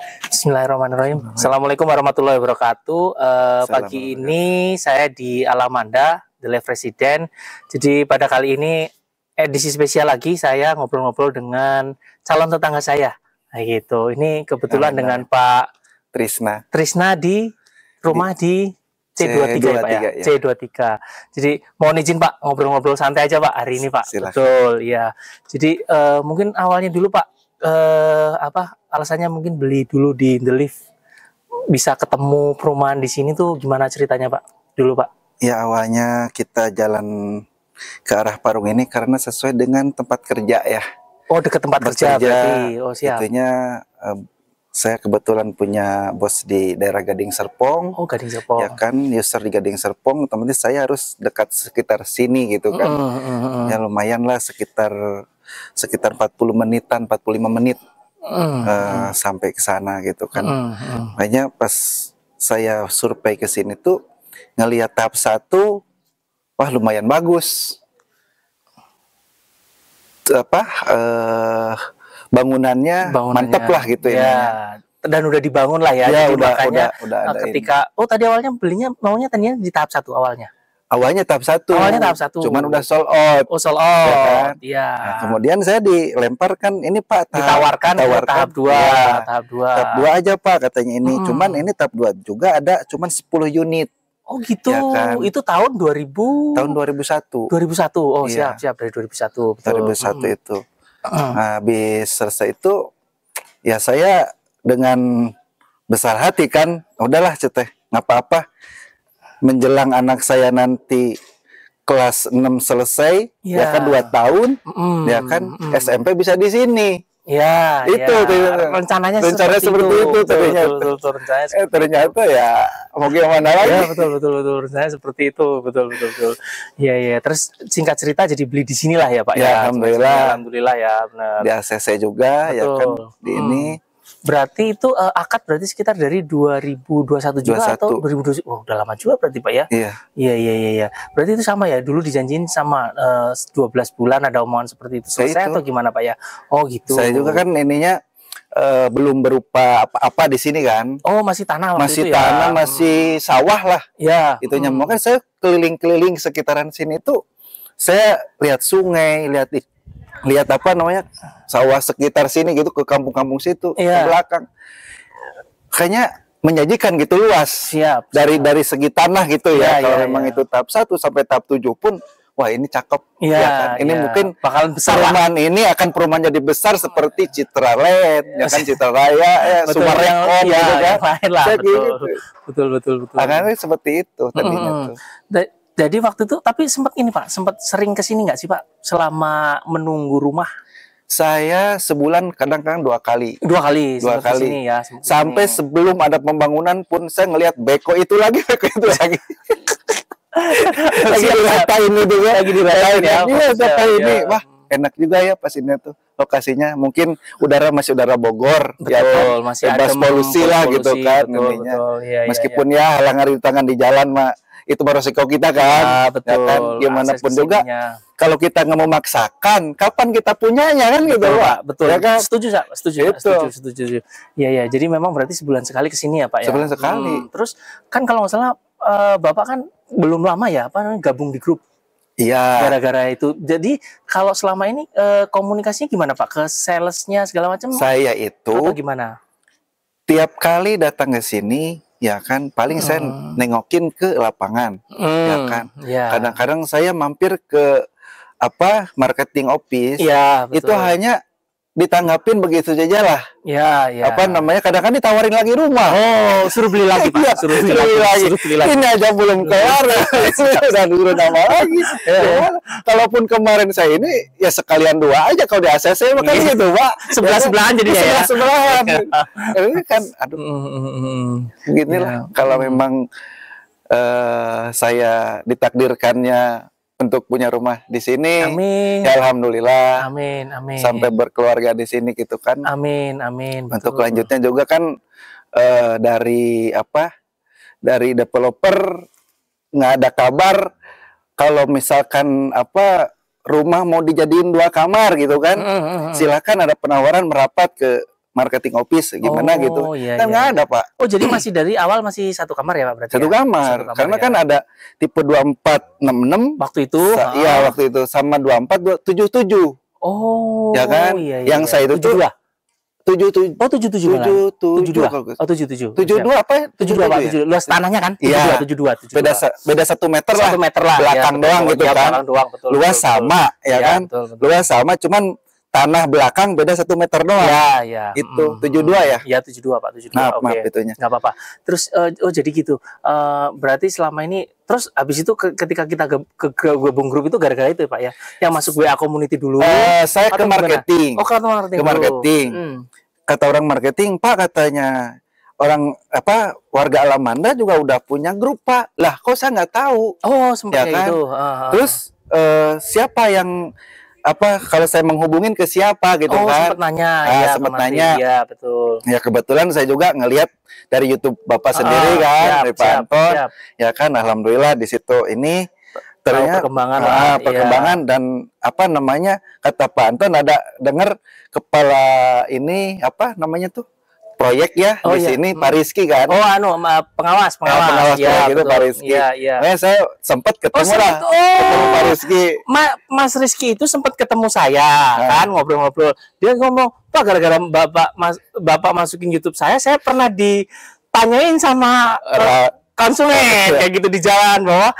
Bismillahirrahmanirrahim. Assalamualaikum warahmatullahi wabarakatuh. Pagi ini saya di Alamanda, The Life Resident. Jadi pada kali ini edisi spesial lagi, saya ngobrol-ngobrol dengan calon tetangga saya. Nah, gitu. Ini kebetulan dengan Pak Trisna di rumah di C23 ya Pak ya? C23. Jadi mohon izin Pak, ngobrol-ngobrol santai aja Pak hari ini Pak. Silahkan. Betul, ya. Jadi mungkin awalnya dulu Pak, alasannya mungkin beli dulu di The Lift, bisa ketemu perumahan di sini tuh gimana ceritanya Pak dulu Pak? Ya awalnya kita jalan ke arah Parung ini karena sesuai dengan tempat kerja ya. Oh, dekat tempat kerja berarti. Oh, siap. Itunya saya kebetulan punya bos di daerah Gading Serpong. Oh, Gading Serpong. Ya kan, user di Gading Serpong, otomatis saya harus dekat sekitar sini gitu kan. Ya lumayan lah sekitar 40 menitan, 45 menit. Sampai ke sana gitu kan. Makanya pas saya survei ke sini tuh ngelihat tahap 1, wah lumayan bagus. Bangunannya mantep lah gitu ya. Dan udah dibangun lah ya. Ya jadi makanya udah ada ketika ini. Tadi awalnya maunya tadinya di tahap 1 awalnya. Awalnya tahap 1. Awalnya tahap 1. Cuman udah sold out. Oh, sold out. Ya kan? Iya. Nah, kemudian saya dilemparkan ini Pak, ditawarkan tahap 2. Ya, tahap 2. Tahap 2 aja Pak katanya ini. Cuman ini tahap 2 juga ada cuman 10 unit. Oh gitu. Ya kan? Itu tahun 2001. Oh, iya. siap dari 2001. Betul. 2001 itu. Nah, habis selesai itu ya saya dengan besar hati kan, udahlah Ceteh, nggak apa-apa. Menjelang anak saya nanti kelas 6 selesai, ya kan 2 tahun, ya kan SMP bisa di sini. Ya, itu ya. Rencananya seperti itu. Ternyata ya mau gimana lagi? Ya, betul. Rencananya seperti itu, betul. Iya. Terus singkat cerita jadi beli di sinilah ya Pak ya. Alhamdulillah ya, benar. Di ACC juga, betul. Ya kan di ini. Berarti itu akad berarti sekitar dari 2021 juga atau 2020? Oh, udah lama juga berarti Pak ya? Iya. Berarti itu sama ya, dulu dijanjiin sama 12 bulan ada omongan seperti itu selesai atau gimana Pak ya? Oh gitu. Saya juga kan ininya belum berupa apa-apa di sini kan. Oh, masih tanah waktu masih itu tanah, ya? masih sawah lah. Ya. Itunya kan saya keliling-keliling sekitaran sini tuh saya lihat sungai, lihat apa namanya sawah sekitar sini gitu, ke kampung-kampung situ, ke belakang, kayaknya menyajikan gitu luas. Siap. Dari segi tanah gitu ya. Kalau memang itu tahap 1 sampai tahap 7 pun, wah ini cakep. Ya kan? Ini mungkin bakalan besar. Perumahan ini akan perumahan jadi besar seperti Citra Land, ya kan, Citra Raya, Sumar Rekon gitu kan. Lain lah, betul. Akhirnya seperti itu tadinya tuh. Jadi waktu itu, tapi sempat sering kesini nggak sih Pak selama menunggu rumah? Saya sebulan kadang-kadang 2 kali. 2 kali. Kesini ya. Sampai sebelum ada pembangunan pun saya ngelihat beko itu lagi. Lagi diratain itu ya. Lagi diratain ya. Ini. Wah, enak juga ya pas ini tuh lokasinya. Mungkin masih udara Bogor. Betul, ya kan? Masih bebas polusi lah gitu kan. Betul. Meskipun ya halang tangan di jalan mah itu baru resiko kita kan. Betul. Ya kan? Gimana pun juga. Kalau kita nggak memaksakan, kapan kita punyanya kan gitu Pak? Betul. Ya kan? Setuju. Iya. Jadi memang berarti sebulan sekali kesini ya Pak ya. Sebulan sekali. Terus kan kalau nggak salah Bapak kan belum lama ya gabung di grup. Iya. Gara-gara itu. Jadi kalau selama ini komunikasinya gimana Pak? Ke salesnya segala macam? Saya itu. Atau gimana? Tiap kali datang ke sini, ya kan, paling saya nengokin ke lapangan, ya kan. Kadang-kadang saya mampir ke marketing office. Iya, betul. Itu hanya ditanggapin begitu saja lah. Ya. Kadang-kadang ditawarin lagi rumah. Oh, suruh beli lagi Pak. Suruh beli lagi. Ini aja belum kelar. Udah suruh nama lagi. Kalaupun kemarin saya ini ya sekalian 2 aja kalau di ACC kan gitu Pak. Sebelahan jadinya ya. Sebelahan. Ini kan beginilah. Kalau memang saya ditakdirkannya untuk punya rumah di sini. Amin. Ya alhamdulillah. Amin. Sampai berkeluarga di sini gitu kan. Amin. Untuk lanjutnya juga kan dari developer nggak ada kabar kalau misalkan rumah mau dijadiin 2 kamar gitu kan. Silakan ada penawaran merapat ke marketing office gimana gitu. Iya, Kan nggak iya. ada, Pak. Oh, jadi masih dari awal masih satu kamar ya Pak berarti? Satu ya? kamar. Satu kamar Karena ya. kan ada tipe 2466 Waktu itu. iya waktu itu sama 2477. Oh, Ya kan? iya, iya, Yang iya. saya itu tuh 77. Oh, 77 malah. 77 72. Oh, 77. 72 apa ya? 72 Pak, 72. Luas tanahnya kan? Iya. 72. Beda 1 meter lah. 1 meter lah. Belakang ya, doang betul. gitu Ya, kan. belakang doang, betul. Luas betul, sama betul. ya kan? Betul, betul. Luas sama cuman tanah belakang beda 1 meter doang. Ya, ya. Itu 72 ya? Ya, 72 Pak, 72. Maaf, Oke. maaf itunya. Nggak apa-apa. Terus oh jadi gitu. Berarti selama ini terus habis itu ketika kita gabung grup itu gara-gara itu ya Pak ya. Yang masuk WA community dulu. Saya ke atau gimana? marketing. Oh, ke marketing. Ke dulu. marketing. Kata orang marketing, Pak katanya orang apa warga Alamanda juga udah punya grup, Pak. Lah, kok saya nggak tahu. Oh, sempat Ya kan? itu. Terus siapa yang apa kalau saya menghubungin ke siapa gitu Oh, kan? sempat nanya. Ya, sempat nanya. Iya, betul. Ya kebetulan saya juga ngelihat dari YouTube Bapak sendiri kan, Siap, dari Pak siap, Anton. siap. Ya kan, alhamdulillah di situ ini ternyata perkembangan perkembangan dan apa namanya kata Pak Anton ada dengar kepala ini apa namanya tuh proyek ya di sini Pak Rizky kan. Oh, pengawas pengawas ya, proyek itu Pak Rizky. Iya, iya. Nah, saya sempat ketemu lah ketemu Pak Rizky. Mas Rizky itu sempat ketemu saya kan ngobrol-ngobrol. Dia ngomong, "Pak, gara-gara Bapak masukin YouTube saya pernah ditanyain sama konsumen kayak gitu di jalan bahwa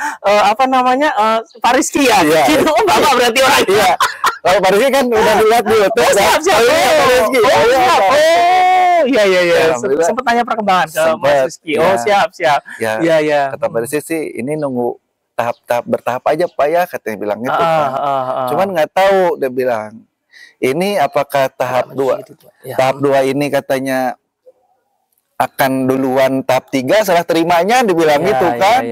apa namanya Pak Rizky ya." Gitu. Oh, Bapak berarti orang. Iya. Kalau Pak Rizky kan udah dilihat di YouTube. Siap. Pak Rizky. Iya. Sempat tanya perkembangan ke Mas Rizky. Oh, siap. Iya. Kata Pak Rizky sih ini nunggu tahap bertahap aja Pak ya, katanya bilang gitu kan. Cuman nggak tahu dia bilang. Ini apakah tahap 2? Tahap 2 ini katanya akan duluan tahap 3 serah terimanya dibilang gitu kan.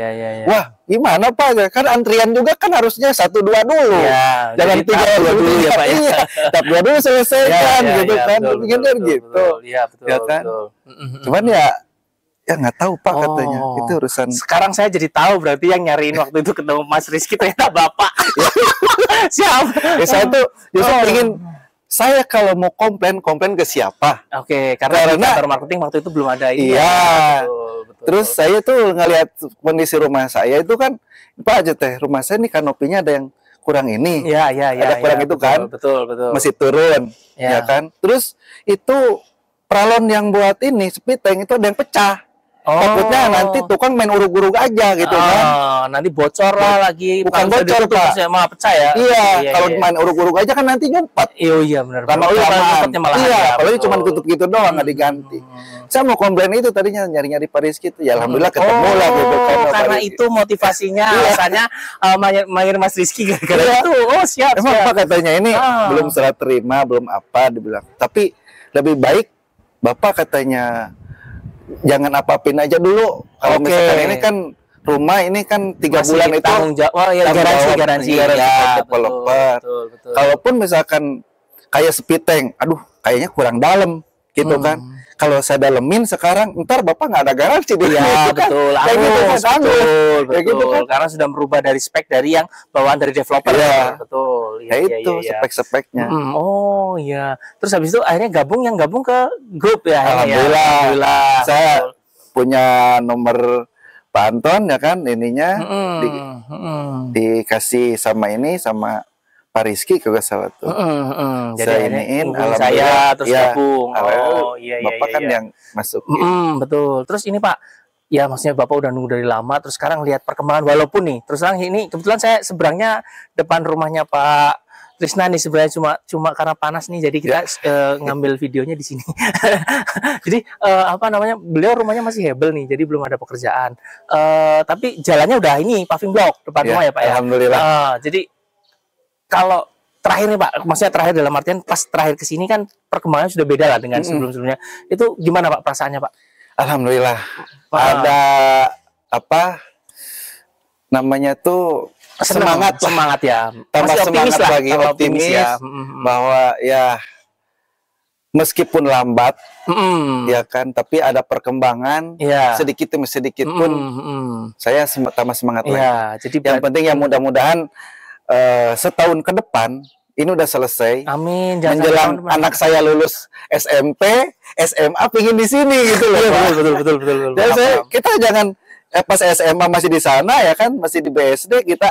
Wah, gimana Pak? Kan antrian juga kan harusnya 1 2 dulu. Jangan 3 dulu ya Pak ya. Tahap 2 dulu selesaikan gitu kan. Pikirnya gitu. Iya, betul. Ya kan? Cuman ya nggak tahu Pak katanya. Itu urusan. Sekarang saya jadi tahu berarti yang nyariin waktu itu ketemu Mas Rizky ternyata Bapak. Siap. Saya tuh justru ingin saya kalau mau komplain ke siapa? Oke, karena di kantor marketing waktu itu belum ada ini. Iya. Betul. Terus saya tuh ngelihat kondisi rumah saya itu kan, Pak aja teh, rumah saya nih kanopinya ada yang kurang ini. Iya. Ada kurang itu kan. Betul. Masih turun, ya kan. Terus itu pralon yang buat ini speed tank itu ada yang pecah. Takutnya nanti tukang main urug-urug aja gitu kan. Nanti bocor lah lagi. Bukan bocor Pak. Malah pecah ya. Iya, kalau main urug-urug aja kan nanti nyumpat. Iya benar. Iya, apalagi cuma tutup gitu doang nggak diganti. Saya mau komplain itu tadinya nyari-nyari Pak Rizky itu. Ya alhamdulillah ketemu lah gitu kan. Karena itu motivasinya alasannya manggil Mas Rizky gara-gara itu. Oh, siap. Emang Pak katanya ini belum serah terima, belum apa dibilang. Tapi lebih baik Bapak katanya jangan apa-apin aja dulu. Kalau misalkan ini kan rumah ini kan 3 bulan itu tanggung jawab, garansi developer. Betul. Kalaupun misalkan kayak speed tank, aduh kayaknya kurang dalam gitu kan. Kalau saya dalemin sekarang, ntar Bapak nggak ada garansi. Iya, betul. Kayak gitu kan. Betul. Gitu kan. Karena sudah berubah dari spek dari yang bawaan dari developer. Iya. Betul. Ya itu spek-speknya. Oh iya. Terus habis itu akhirnya gabung ke grup ya. Alhamdulillah. Saya punya nomor Pak Anton ya kan ininya dikasih sama Pak Rizky kalau salah tuh. Jadi saya iniin saya terus ya, gabung. Oh iya. Bapak kan yang masuk. Betul. Terus ini Pak, ya maksudnya Bapak udah nunggu dari lama, terus sekarang lihat perkembangan walaupun nih, terus terang ini kebetulan saya seberangnya depan rumahnya Pak Trisna nih sebenarnya cuma karena panas nih jadi kita ngambil videonya di sini. Jadi apa namanya beliau rumahnya masih hebel nih jadi belum ada pekerjaan. Tapi jalannya udah ini paving block depan rumah ya Pak ya. Alhamdulillah. Jadi kalau terakhir nih Pak, maksudnya terakhir dalam artian pas terakhir kesini kan perkembangannya sudah beda lah dengan sebelum-sebelumnya. Itu gimana Pak perasaannya Pak? Alhamdulillah. Ada apa namanya tuh semangat ya. Tambah semangat lagi optimis ya. Bahwa ya meskipun lambat ya kan tapi ada perkembangan sedikit demi sedikit pun saya tambah semangat lagi. Jadi yang penting ya mudah-mudahan setahun ke depan ini udah selesai. Amin. Menjelang anak saya lulus SMP, SMA pingin di sini gitu loh. Betul. Jadi kita jangan pas SMA masih di sana ya kan, masih di BSD, kita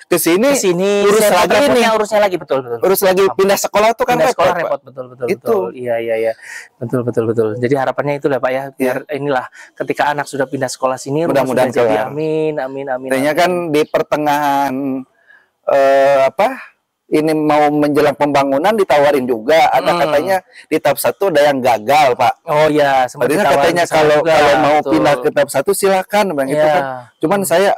ke sini urus lagi nih, urusnya lagi betul. Urus lagi pindah sekolah tuh kan pindah sekolah repot betul. Itu. Iya. Betul. Jadi harapannya itu lah Pak ya, biar inilah ketika anak sudah pindah sekolah sini mudah-mudahan jadi amin. Artinya kan di pertengahan ini mau menjelang pembangunan ditawarin juga, ada katanya di tahap 1 ada yang gagal Pak. Oh ya, sebenarnya katanya kalau mau pindah ke tahap 1 silakan Bang, itu kan. Cuman saya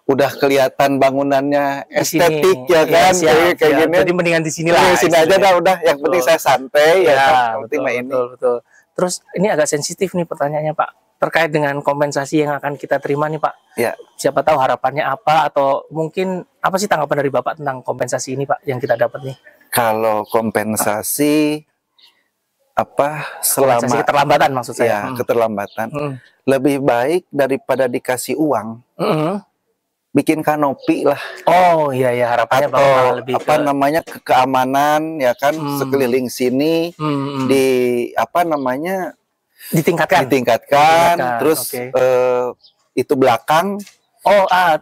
udah kelihatan bangunannya estetik ya kan, kayak gini. Jadi mendingan di sini lah. Di sini aja udah. Yang penting saya santai ya. Betul. Terus ini agak sensitif nih pertanyaannya Pak, terkait dengan kompensasi yang akan kita terima nih Pak. Ya. Siapa tahu harapannya apa, atau mungkin apa sih tanggapan dari Bapak tentang kompensasi ini Pak yang kita dapat nih? Kalau kompensasi selama keterlambatan maksud saya. Keterlambatan. Lebih baik daripada dikasih uang. Bikin kanopi lah. Oh iya harapannya atau lebih keamanan ya kan, sekeliling sini ditingkatkan terus itu belakang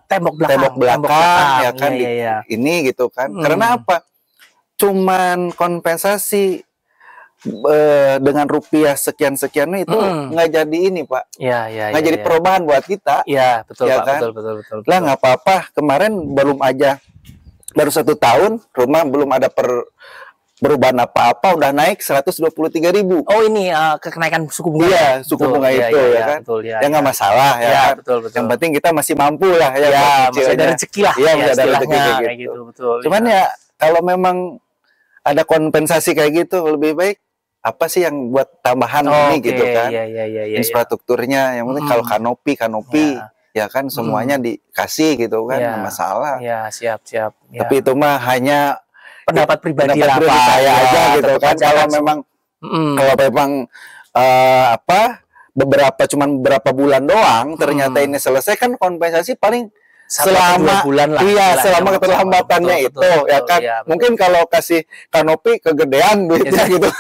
tembok belakang ya kan. Ini gitu kan. Karena apa? Cuman kompensasi dengan rupiah sekian-sekian itu nggak jadi ini Pak. Nggak jadi perubahan buat kita. Iya betul ya Pak, kan? betul. Lah nggak apa-apa, kemarin baru 1 tahun rumah belum ada perubahan apa-apa udah naik 123.000. Oh ini kenaikan suku bunga. Iya, suku bunga itu ya kan. Ya nggak masalah ya kan. Betul. Yang penting kita masih mampu lah ya. Masih ada rezeki lah. Iya, masih ada rezeki kayak gitu. Betul. Cuman ya kalau memang ada kompensasi kayak gitu, lebih baik apa sih yang buat tambahan ini gitu kan. Infrastrukturnya yang penting kalau kanopi ya kan semuanya dikasih gitu kan, nggak masalah. Iya, siap. Tapi itu mah hanya pendapat pribadi saya aja gitu kan. Kalau memang beberapa bulan doang ternyata ini selesai, kan kompensasi paling selama bulan lah. Iya, selama keterlambatannya itu ya kan. Mungkin kalau kasih kanopi kegedean duitnya gitu.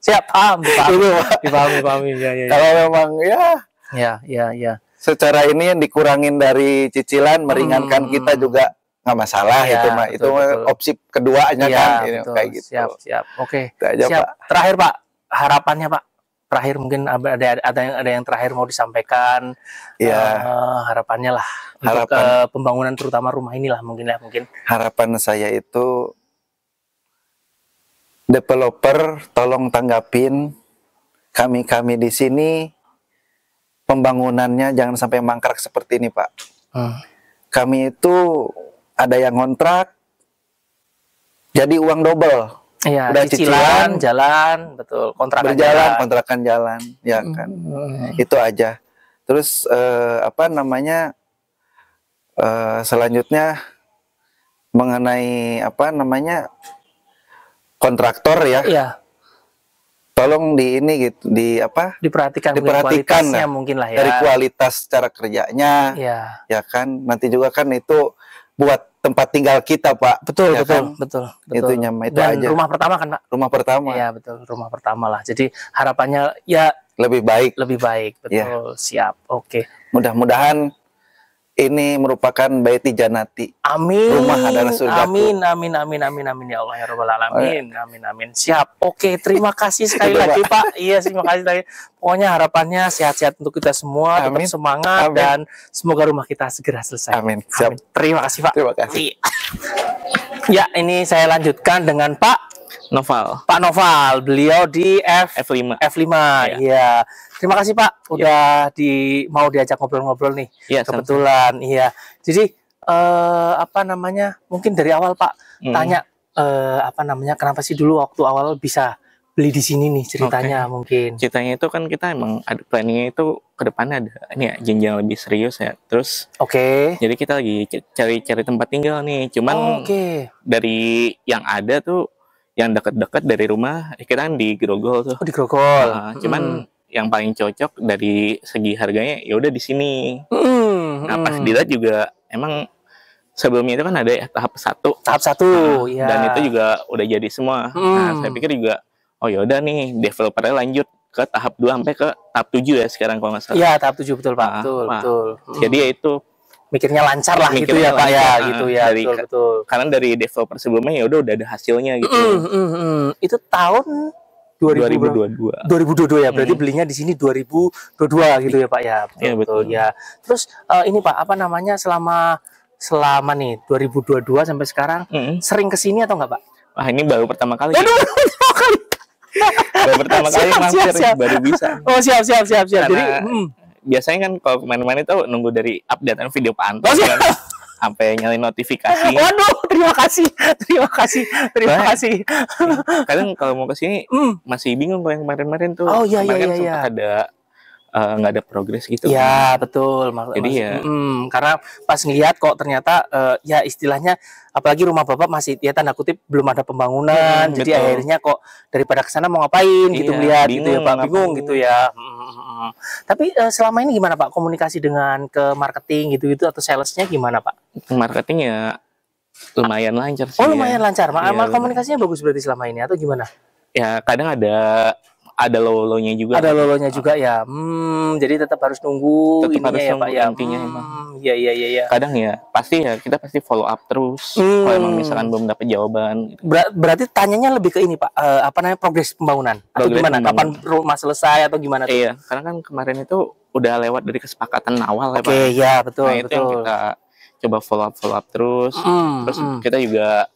Siap, dipahami. Kalau memang ya. Secara ini yang dikurangin dari cicilan, meringankan kita juga nggak masalah itu mah. Itu opsi keduanya kan kayak gitu. Siap. Oke. Siap. Pak. Terakhir Pak, harapannya Pak. Terakhir mungkin ada yang terakhir mau disampaikan. Harapannya lah untuk pembangunan terutama rumah inilah mungkin. Harapan saya itu developer tolong tanggapin kami di sini, pembangunannya jangan sampai mangkrak seperti ini Pak. Kami itu ada yang ngontrak jadi uang double. Iya, udah cicilan jalan, betul. Kontrakan jalan, ya kan. Itu aja. Terus selanjutnya mengenai kontraktor ya. Iya. Tolong diperhatikan kualitasnya mungkin lah ya. Dari kualitas cara kerjanya. Iya. Ya kan, nanti juga kan itu buat tempat tinggal kita Pak. Betul. Itu nyaman itu dan aja. Rumah pertama kan Pak? Rumah pertama. Iya betul, rumah pertama lah. Jadi harapannya ya lebih baik. Betul. Ya. Siap. Oke. Mudah-mudahan ini merupakan baiti janati. Amin. Rumah adalah surga. Amin ya Allah ya Rabbal alamin. Amin. Siap. Oke, terima kasih sekali lagi Pak. Iya, terima kasih lagi. Pokoknya harapannya sehat-sehat untuk kita semua, tetap semangat dan semoga rumah kita segera selesai. Amin. Siap. Terima kasih Pak. Terima kasih. Ya, ini saya lanjutkan dengan Pak Noval. Pak Noval, beliau di F5. Iya. Terima kasih Pak, udah mau diajak ngobrol-ngobrol nih. Ya, kebetulan, iya. Jadi mungkin dari awal Pak tanya kenapa sih dulu waktu awal bisa beli di sini nih ceritanya mungkin. Ceritanya itu kan kita emang ada planningnya itu ke depannya ada jenjang lebih serius ya. Terus jadi kita lagi cari tempat tinggal nih. Cuman dari yang ada tuh yang dekat-dekat dari rumah kita kan di Grogol tuh. Di Grogol. Cuman yang paling cocok dari segi harganya ya udah di sini. Nah pas dilihat juga emang sebelumnya itu kan ada ya tahap 1. Tahap 1, ya. Dan itu juga udah jadi semua. Nah, saya pikir juga, oh yaudah nih, developernya lanjut ke tahap 2 sampai ke tahap 7 ya sekarang kalau nggak salah. Iya, tahap 7 betul Pak. Betul. Jadi ya itu mikirnya lancar lah gitu ya Pak ya, gitu ya. Betul. Karena dari developer sebelumnya ya udah ada hasilnya gitu. Itu tahun 2022 ya, berarti belinya di sini 2022 gitu ya Pak ya. Betul. Ya. Terus ini Pak, apa namanya, selama nih 2022 sampai sekarang sering kesini atau enggak Pak? Wah, ini baru pertama kali. Baru pertama kali mampir, baru bisa. Oh, siap. Jadi biasanya kan kalau kemarin-kemarin itu nunggu dari updatean video pantau kan, sampai nyalain notifikasi. Waduh, terima kasih. Kadang kalau mau kesini masih bingung kalau yang kemarin-kemarin tuh. Oh iya. Sempat ada nggak ada progres gitu. Ya betul. Jadi ya. Karena pas ngeliat kok ternyata ya istilahnya, apalagi rumah Bapak masih ya tanda kutip belum ada pembangunan. Jadi akhirnya kok daripada kesana mau ngapain gitu melihat gitu ya Pak, bingung gitu ya. Tapi selama ini gimana Pak komunikasi dengan ke marketing gitu atau salesnya gimana Pak? Marketingnya lumayan lancar sih. Oh lumayan lancar. Komunikasinya bagus berarti selama ini atau gimana? Ya kadang ada lolonya juga. Ada lolonya juga ya. Jadi tetap harus nunggu harus ya Pak ya. Intinya emang. Iya. Kadang ya kita pasti follow up terus. Kalau emang misalkan belum dapat jawaban. Gitu. Berarti tanyanya lebih ke ini Pak, apa namanya, progres pembangunan atau gimana? Kapan rumah selesai atau gimana tuh? Iya, karena kan kemarin itu udah lewat dari kesepakatan awal ya Pak. Oke, ya betul. Nah, itu yang kita coba follow up terus. Terus kita juga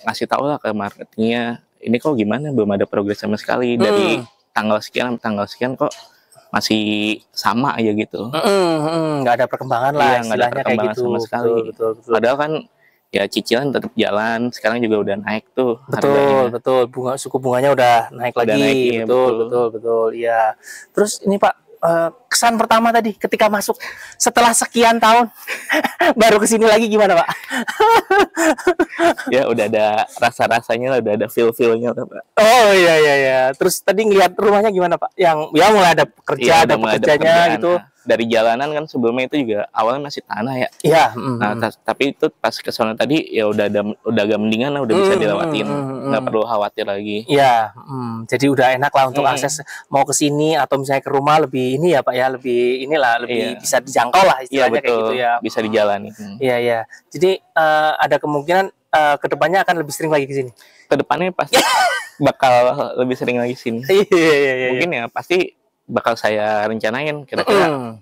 ngasih tahu lah ke marketingnya, ini kok gimana belum ada progres sama sekali dari tanggal sekian sampai tanggal sekian kok masih sama aja gitu. Nggak ada perkembangan lah, nggak ada perkembangan kayak gitu sama sekali. Betul. Padahal kan ya cicilan tetap jalan, sekarang juga udah naik tuh. Betul. Suku bunganya udah naik lagi. Betul. Ya. Terus ini Pak, kesan pertama tadi ketika masuk setelah sekian tahun baru kesini lagi gimana Pak? Ya udah ada rasa-rasanya lah, udah ada feel-feelnya lah Pak. Oh iya. Terus tadi ngeliat rumahnya gimana Pak? Yang ya mulai ada pekerja, ada pekerjanya gitu. Dari jalanan kan sebelumnya itu juga awalnya masih tanah ya. Iya. Nah, tapi itu pas ke sana tadi ya udah agak mendingan lah, udah bisa dilewatin, nggak perlu khawatir lagi. Iya. Jadi udah enak lah untuk akses mau ke sini atau misalnya ke rumah lebih ini ya Pak ya, lebih bisa dijangkau lah istilahnya kayak gitu ya. Bisa dijalani. Iya. Jadi ada kemungkinan kedepannya akan lebih sering lagi ke sini. Kedepannya pasti bakal lebih sering lagi sini. Iya. Mungkin ya pasti bakal saya rencanain kira-kira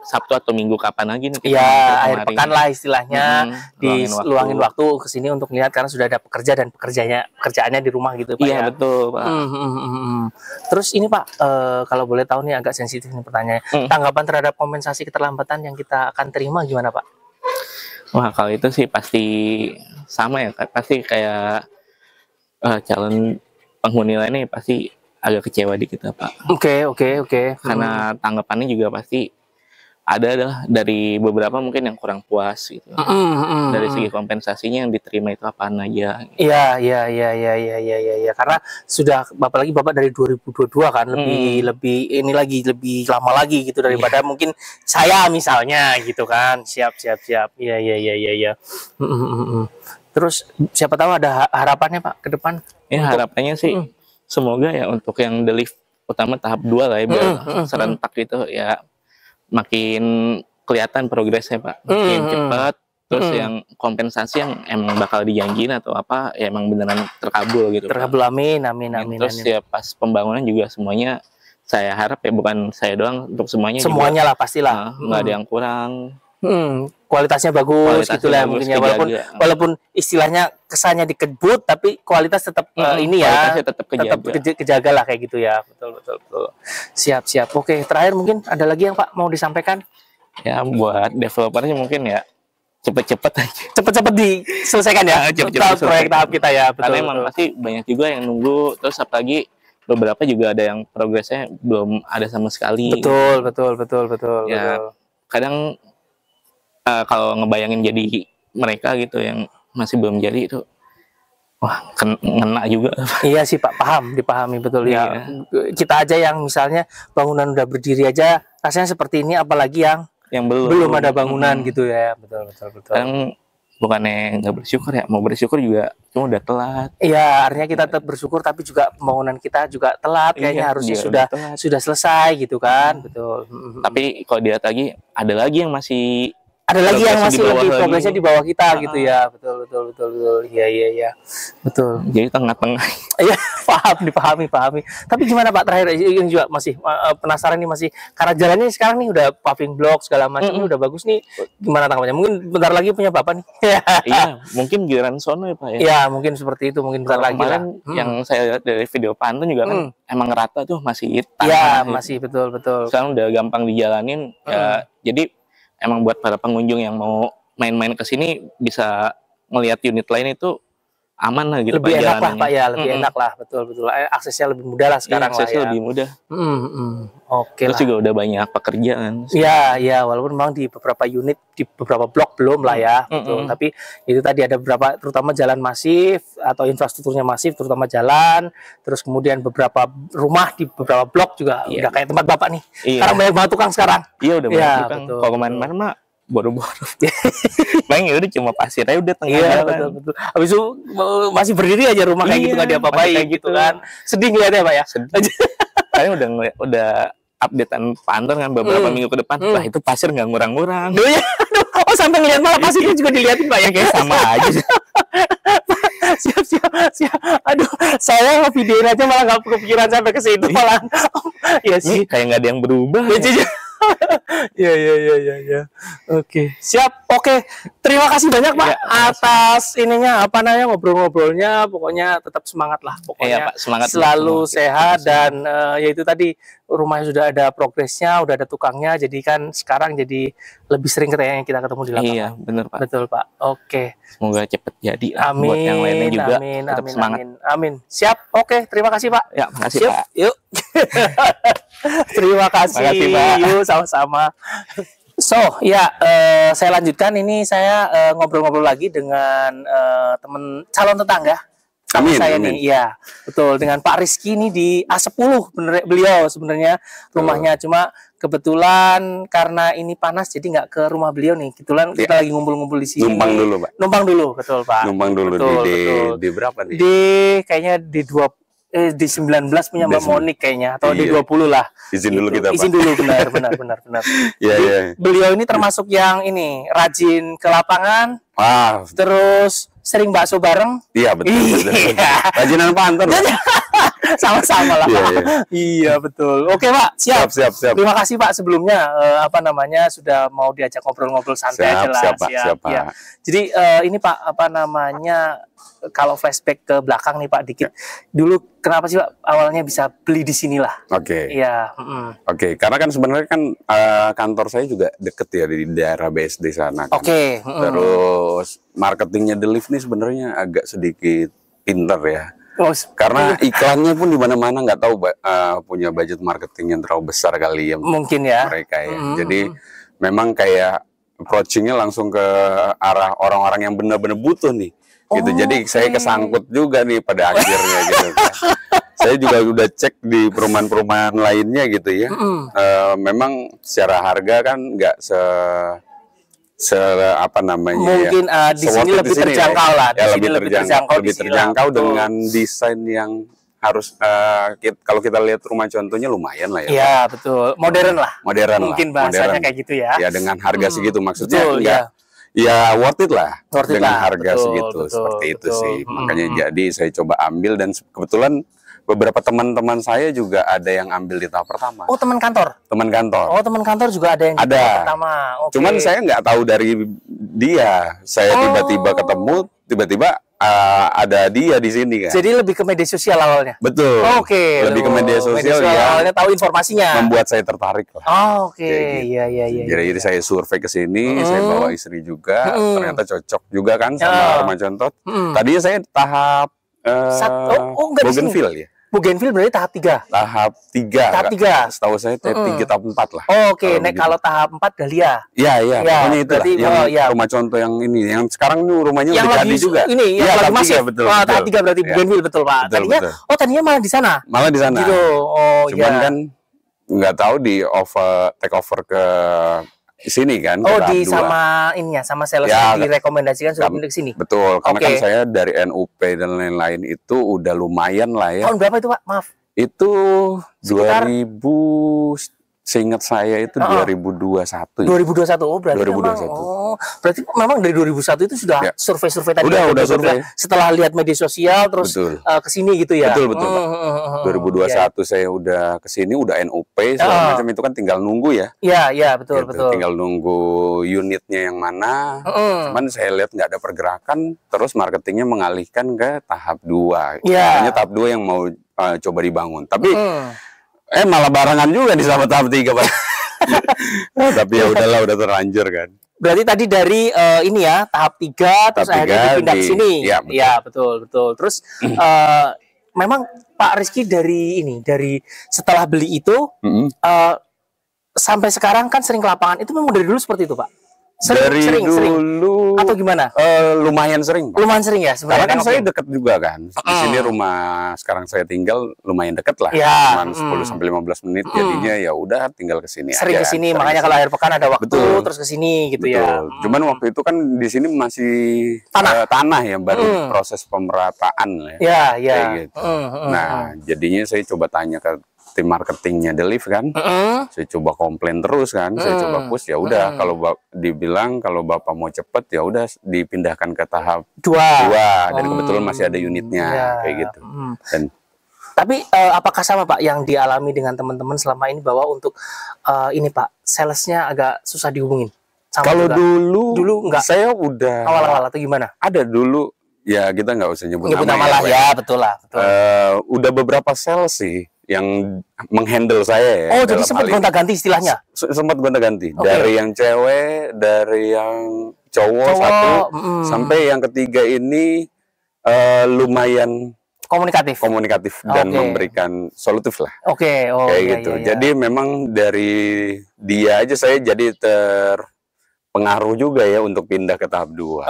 Sabtu atau Minggu kapan lagi nih. Iya, akhir pekan lah istilahnya, diluangin waktu ke sini untuk melihat karena sudah ada pekerja dan pekerjaannya di rumah gitu Pak. Iya, betul Pak. Terus ini Pak, kalau boleh tahu nih, agak sensitif nih pertanyaannya. Tanggapan terhadap kompensasi keterlambatan yang kita akan terima gimana Pak? Wah, kalau itu sih pasti sama ya, pasti kayak calon penghuni lainnya pasti agak kecewa dikit Pak. Oke. Karena tanggapannya juga pasti ada dari beberapa mungkin yang kurang puas gitu. Dari segi kompensasinya yang diterima itu apaan aja. Gitu. Iya. Karena sudah Bapak dari 2022 kan, lebih lama lagi gitu daripada mungkin saya misalnya gitu kan. Siap. Iya. Terus siapa tahu ada harapannya Pak ke depan? Ya harapannya sih semoga ya untuk yang the lift utama tahap 2 lah ya, biar serentak gitu ya, makin kelihatan progresnya Pak, makin cepat. Terus yang kompensasi yang emang bakal dijanjiin atau apa ya emang beneran terkabul gitu. Terkabul, amin. Terus ya pas pembangunan juga semuanya saya harap ya, bukan saya doang, untuk semuanya juga, lah pastilah nggak ada yang kurang. Kualitasnya bagus gitu lah mungkin ya, walaupun istilahnya kesannya dikebut tapi kualitas tetap tetap kejaga lah kayak gitu ya. Betul. Siap. Oke, terakhir mungkin ada lagi yang Pak mau disampaikan? Ya buat developernya mungkin ya cepet-cepet diselesaikan ya proyek tahap kita ya. Karena emang pasti banyak juga yang nunggu, terus apalagi beberapa juga ada yang progresnya belum ada sama sekali. Betul. Ya kadang kalau ngebayangin jadi mereka gitu yang masih belum jadi itu, wah ngena juga. Iya sih Pak, dipahami betul ya. Kita aja yang misalnya bangunan udah berdiri aja rasanya seperti ini, apalagi yang yang belum ada bangunan gitu ya. Betul. Kan bukannya nggak bersyukur ya, mau bersyukur juga cuma udah telat. Iya, artinya kita tetap bersyukur tapi juga pembangunan kita juga telat, kayaknya harusnya sudah selesai gitu kan. Betul. Tapi kalau dilihat lagi ada lagi yang masih lebih progresnya di bawah kita gitu ya. Betul. Iya. Betul. Jadi tengah-tengah. Iya, dipahami. Tapi gimana Pak, terakhir ini juga masih penasaran nih, masih karena jalannya sekarang nih udah paving block segala macam udah bagus nih. Gimana tanggapannya? Mungkin bentar lagi punya Bapak nih. Iya, mungkin giliran sono ya Pak ya. Iya, mungkin seperti itu, mungkin bentar lagi lah. Yang saya lihat dari video pantun juga kan emang rata tuh masih hitam. Iya, masih betul. Sekarang udah gampang dijalanin ya. Jadi emang buat para pengunjung yang mau main-main ke sini bisa ngelihat unit lain itu aman lah gitu. Lebih enak lah Pak ya, lebih enak lah, betul. Aksesnya lebih mudah lah sekarang lah ya. Aksesnya lebih mudah. Oke Terus lah. juga udah banyak pekerjaan. Iya, walaupun memang di beberapa unit, di beberapa blok belum lah ya, betul. Tapi itu tadi ada beberapa, terutama jalan masif atau infrastrukturnya masif, terutama jalan. Terus kemudian beberapa rumah di beberapa blok juga udah kayak tempat Bapak nih. Sekarang banyak banget tukang sekarang. Iya, udah banyak tukang. Kalau kemarin-kemarin mah boro-boro. Paling ya udah cuma pasir aja udah tengah jalan. Betul. Habis itu masih berdiri aja rumah kayak gitu, nggak diapa-apain gitu kan. Sedih ngeliatnya Pak ya. Kayaknya udah updatean pantun kan beberapa minggu ke depan. Lah itu pasir nggak ngurang-ngurang. Oh sampai ngeliat malah pasirnya juga diliatin Pak ya, kayak sama aja. Siap. Aduh, saya videoin aja malah nggak kepikiran sampai ke situ malah. Iya sih, kayak nggak ada yang berubah. Iya. Oke, siap. Oke, terima kasih banyak Pak atas ininya ngobrol-ngobrolnya. Pokoknya tetap semangat lah. Pokoknya Pak, semangat selalu sehat dan ya itu tadi rumahnya sudah ada progresnya, udah ada tukangnya. Jadi kan sekarang jadi lebih sering kita ketemu di lapangan. Iya, benar Pak. Betul Pak. Oke. Semoga cepet jadi. Amin. Buat yang lainnya juga tetap semangat. Amin. Siap. Oke, terima kasih Pak. Ya, makasih Pak. Yuk. Terima kasih. Pak. Yuk, sama-sama. So, ya, saya lanjutkan. Ini saya ngobrol-ngobrol lagi dengan teman calon tetangga. Amin. Nih, ya, betul, dengan Pak Rizky ini di A10, beliau sebenarnya rumahnya. Cuma kebetulan karena ini panas, jadi nggak ke rumah beliau nih. Kebetulan kita lagi ngumpul-ngumpul di sini. Numpang dulu, Pak. Numpang dulu, betul Pak. Numpang dulu betul. Di berapa nih? Kayaknya di 19 punya Mbak Monik kayaknya, atau di 20 lah. Izin dulu kita, Pak. Izin dulu, benar. Iya. Beliau ini termasuk yang ini rajin ke lapangan, terus sering bakso bareng. Iya, betul. Rajinan pantun. Sama-sama lah Pak. Iya, betul. Oke Pak, siap. Terima kasih Pak sebelumnya sudah mau diajak ngobrol-ngobrol santai aja lah. Siap, Pak. Ya. Jadi ini Pak kalau flashback ke belakang nih Pak dikit. Dulu kenapa sih Pak awalnya bisa beli di sinilah? Oke. Iya. Oke, karena kan sebenarnya kan kantor saya juga deket ya di daerah BSD sana kan. Oke. Terus marketingnya The Lift nih sebenarnya agak sedikit pinter ya. Karena iklannya pun di mana-mana, nggak tahu punya budget marketing yang terlalu besar kali ya. Mungkin ya. Mereka ya. Jadi memang kayak approachingnya langsung ke arah orang-orang yang benar-benar butuh nih. Gitu. Jadi saya kesangkut juga nih pada akhirnya gitu kan. Saya juga udah cek di perumahan-perumahan lainnya gitu ya. Memang secara harga kan nggak mungkin di sini lebih terjangkau lah. Ya, lebih terjangkau dengan desain yang harus kalau kita lihat rumah contohnya lumayan lah ya. Iya, betul. Modern lah. Mungkin bahasanya kayak gitu ya. Ya dengan harga segitu maksudnya betul, ya worth it lah dengan harga betul, segitu seperti itu sih. Makanya jadi saya coba ambil dan kebetulan beberapa teman-teman saya juga ada yang ambil di tahap pertama. Oh, teman kantor? Teman kantor. Oh, teman kantor juga ada yang di tahap pertama. Okay. Cuman saya nggak tahu dari dia. Saya tiba-tiba ketemu, tiba-tiba ada dia di sini kan. Jadi lebih ke media sosial awalnya? Betul. Oke. Lebih ke media sosial ya. Awalnya tahu informasinya. Membuat saya tertarik lah. Oke. Iya. Jadi saya survei ke sini, saya bawa istri juga. Ternyata cocok juga kan sama rumah contot. Tadinya saya tahap Bougainville ya. Bougainville berarti tahap 3? Tahap 3. Setahu saya tahap 3, tahap 4 lah. Oke. Kalau tahap 4 Dahlia? Iya. Pokoknya itu lah. Yang rumah contoh yang ini. Yang sekarang ini rumahnya udah jadi juga. Ini yang lagi masih. Betul. Tahap 3 berarti Bougainville, betul Pak. Tadinya malah di sana? Malah di sana. Gitu. Cuman kan nggak tahu di take over ke sini kan. Oh, di sama ini ya, sama sales ya, direkomendasikan suruh pindah ke sini. Betul, karena kan saya dari NUP dan lain-lain itu udah lumayan lah ya. Tahun berapa itu Pak? Maaf. Itu 2000, seingat saya itu 2021. 2021, oh berarti 2021. Berarti memang dari 2001 itu sudah survei-survei tadi. Udah survei. Setelah lihat media sosial terus ke sini gitu ya. Betul. 2021 saya udah ke sini, udah NUP segala macam, itu kan tinggal nunggu ya. Iya, betul. Tinggal nunggu unitnya yang mana. Cuman saya lihat nggak ada pergerakan, terus marketingnya mengalihkan ke tahap 2. Makanya tahap 2 yang mau coba dibangun. Tapi malah barengan juga di sama tahap 3 Pak. Tapi ya udahlah, udah terlanjur kan. Berarti tadi dari ini ya tahap 3 terus akhirnya dipindah ke sini. Iya, betul. Terus memang Pak Rizky dari setelah beli itu sampai sekarang kan sering ke lapangan, itu memang dari dulu seperti itu Pak? Sering atau gimana? Lumayan sering Pak. Lumayan sering ya sebenarnya. Karena kan saya deket juga kan. Di sini rumah sekarang saya tinggal lumayan deket lah. Cuma 10-15 menit. Jadinya ya udah tinggal ke sini aja. Sering ke sini, makanya kalau akhir pekan ada waktu terus ke sini gitu ya. Cuman waktu itu kan di sini masih tanah ya, baru proses pemerataan ya. Kayak gitu. Nah, jadinya saya coba tanya ke tim marketingnya The Lift kan, saya coba komplain terus kan, saya coba push, ya udah kalau dibilang kalau Bapak mau cepet ya udah dipindahkan ke tahap 2 dan kebetulan masih ada unitnya kayak gitu. Tapi apakah sama Pak yang dialami dengan teman-teman selama ini bahwa untuk ini Pak, salesnya agak susah dihubungin? Kalau dulu enggak, saya udah awal-awal atau gimana? Ada dulu, ya kita nggak usah nyebut nama lah ya, betul lah. Udah beberapa sales sih yang menghandle saya ya. Oh, jadi sempat gonta-ganti istilahnya? Sempat gonta-ganti. Dari yang cewek, dari yang cowok satu, sampai yang ketiga ini lumayan komunikatif dan memberikan solutif lah. Kayak gitu. Jadi memang dari dia aja saya jadi pengaruh juga ya untuk pindah ke tahap 2.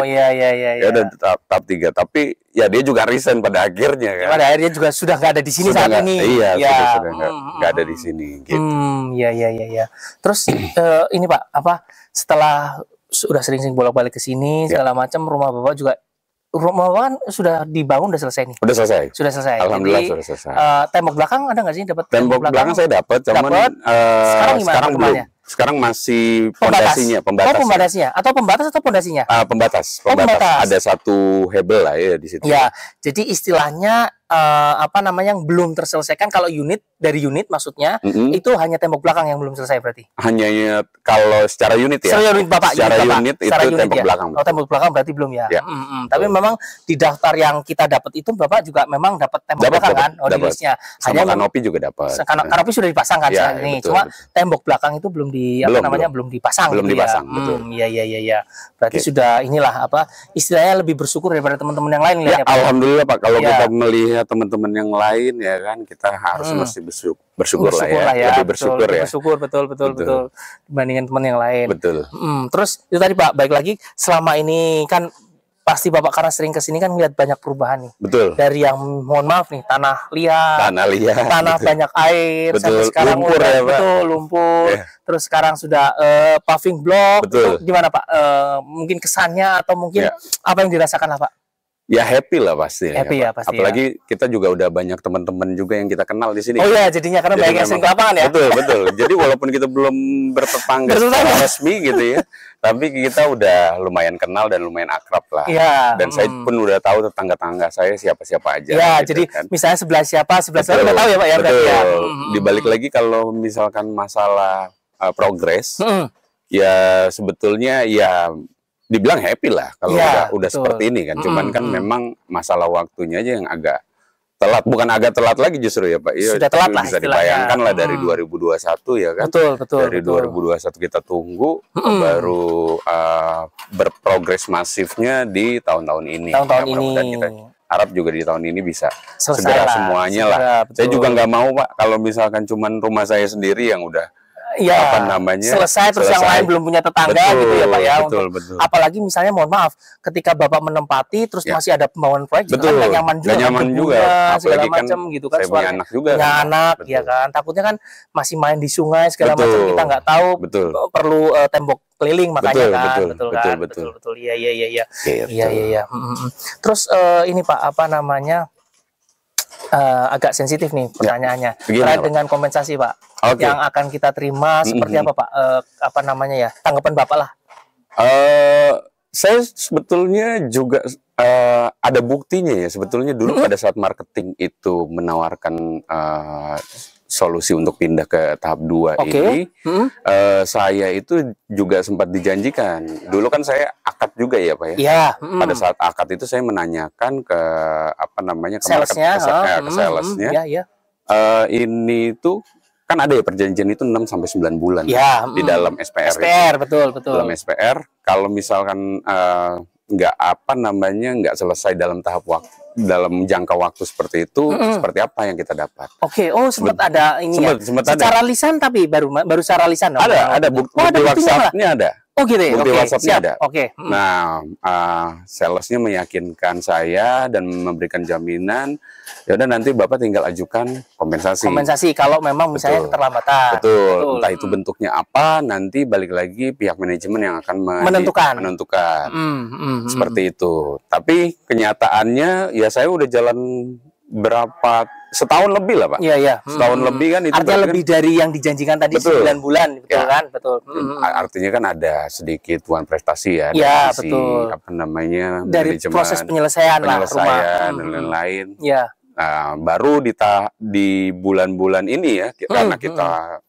Iya. Ya udah tahap 3, tapi ya dia juga resign pada akhirnya kan. Pada akhirnya juga sudah nggak ada di sini saat ini. Iya, sudah nggak ada di sini gitu. Iya. Terus ini Pak, setelah sudah sering-sering bolak-balik ke sini segala macam, rumah Bapak kan sudah dibangun, udah selesai nih. Sudah selesai. Alhamdulillah. Jadi, sudah selesai. Tembok belakang ada nggak sih dapat? Tembok belakang saya dapat, cuman sekarang gimana belum. Sekarang masih pondasinya, pembatasnya atau pembatas atau pondasinya? Pembatas. Ada satu hebel lah ya di situ. Ya, jadi istilahnya yang belum terselesaikan kalau dari unit maksudnya itu hanya tembok belakang yang belum selesai berarti. Hanya kalau secara unit ya. Secara unit Bapak. Unit itu tembok belakang. Oh, tembok belakang berarti belum ya. Tapi memang di daftar yang kita dapat itu Bapak juga memang dapat tembok belakang kan? Di listnya. Hanya kanopi juga dapat. Kanopi sudah dipasang kan saat ini. Cuma tembok belakang itu belum dipasang. Belum dipasang, betul. Iya. Berarti sudah istilahnya lebih bersyukur daripada teman-teman yang lain ya. Alhamdulillah Pak, kalau kita melihat teman-teman yang lain ya kan, kita harus mesti bersyukur lah ya. Lebih bersyukur ya. Betul dibandingkan teman yang lain. Betul. Terus itu tadi Pak, baik lagi selama ini kan pasti Bapak karena sering kesini kan melihat banyak perubahan nih. Betul. Dari yang mohon maaf nih tanah liat, tanah banyak air, sampai sekarang lumpur ya Pak. Lumpur. Terus sekarang sudah paving block. Betul. Itu gimana Pak? Mungkin kesannya atau mungkin apa yang dirasakan lah Pak? Ya happy lah pasti. Happy ya pasti. Apalagi kita juga udah banyak teman-teman juga yang kita kenal di sini. Oh iya, jadinya karena banyak yang sering ke lapangan ya. Betul. Jadi walaupun kita belum bertetangga secara resmi gitu ya, tapi kita udah lumayan kenal dan lumayan akrab lah. Iya. Dan saya pun udah tahu tetangga-tetangga saya siapa-siapa aja. Iya, gitu, jadi kan. Misalnya sebelah siapa udah tahu ya Pak ya. Betul. Dibalik lagi kalau misalkan masalah progres, ya sebetulnya ya dibilang happy lah kalau udah seperti ini kan. Cuman kan memang masalah waktunya aja yang agak telat, bukan agak telat lagi justru ya Pak. Sudah telat lah bisa dibayangkan lah dari 2021 ya kan. Betul. Dari 2021 kita tunggu baru berprogres masifnya di tahun-tahun ini. Mudah-mudahan kita harap juga di tahun ini bisa segera semuanya lah. Betul. Saya juga nggak mau Pak kalau misalkan cuman rumah saya sendiri yang udah apa namanya selesai terus yang lain belum punya tetangga, betul, gitu ya Pak ya. Betul, betul. Apalagi misalnya mohon maaf ketika Bapak menempati terus masih ada pembangunan proyek, betul, kan gak nyaman juga, nyaman juga segala macam gitu kan, punya anak juga, punya anak ya kan, takutnya kan masih main di sungai segala macam, kita nggak tahu, betul, perlu tembok keliling makanya kan, betul kan, betul, iya. Terus ini Pak apa namanya, agak sensitif nih pertanyaannya terkait dengan kompensasi Pak, yang akan kita terima seperti apa Pak, apa namanya ya, tanggapan Bapak lah. Saya sebetulnya juga ada buktinya ya, sebetulnya dulu pada saat marketing itu menawarkan solusi untuk pindah ke tahap 2 ini, saya itu juga sempat dijanjikan. Dulu kan saya akad juga ya Pak ya. Pada saat akad itu saya menanyakan ke apa namanya, ke salesnya, ini tuh kan ada ya perjanjian itu 6 sampai 9 bulan di dalam SPR. Betul. Dalam SPR, kalau misalkan nggak apa namanya, nggak selesai dalam tahap waktu, dalam jangka waktu seperti itu, seperti apa yang kita dapat? Sempat ada ini secara lisan, tapi baru secara lisan. Ada bukti WhatsApp-nya ada. Gitu ya. Bukti WhatsApp-nya ada. Nah, salesnya meyakinkan saya dan memberikan jaminan, ya udah nanti Bapak tinggal ajukan kompensasi. Kompensasi kalau memang misalnya keterlambatan. Betul. Entah itu bentuknya apa, nanti balik lagi pihak manajemen yang akan menentukan. Seperti itu. Tapi kenyataannya ya saya udah jalan setahun lebih lah Pak. Setahun lebih kan itu. Artinya lebih dari yang dijanjikan tadi 9 bulan, betul kan? Betul. Artinya kan ada sedikit tuan prestasi ya. Dari betul. Apa namanya? Dari proses penyelesaian lah rumah. Dan lain-lain. Nah, baru di bulan-bulan ini ya, karena kita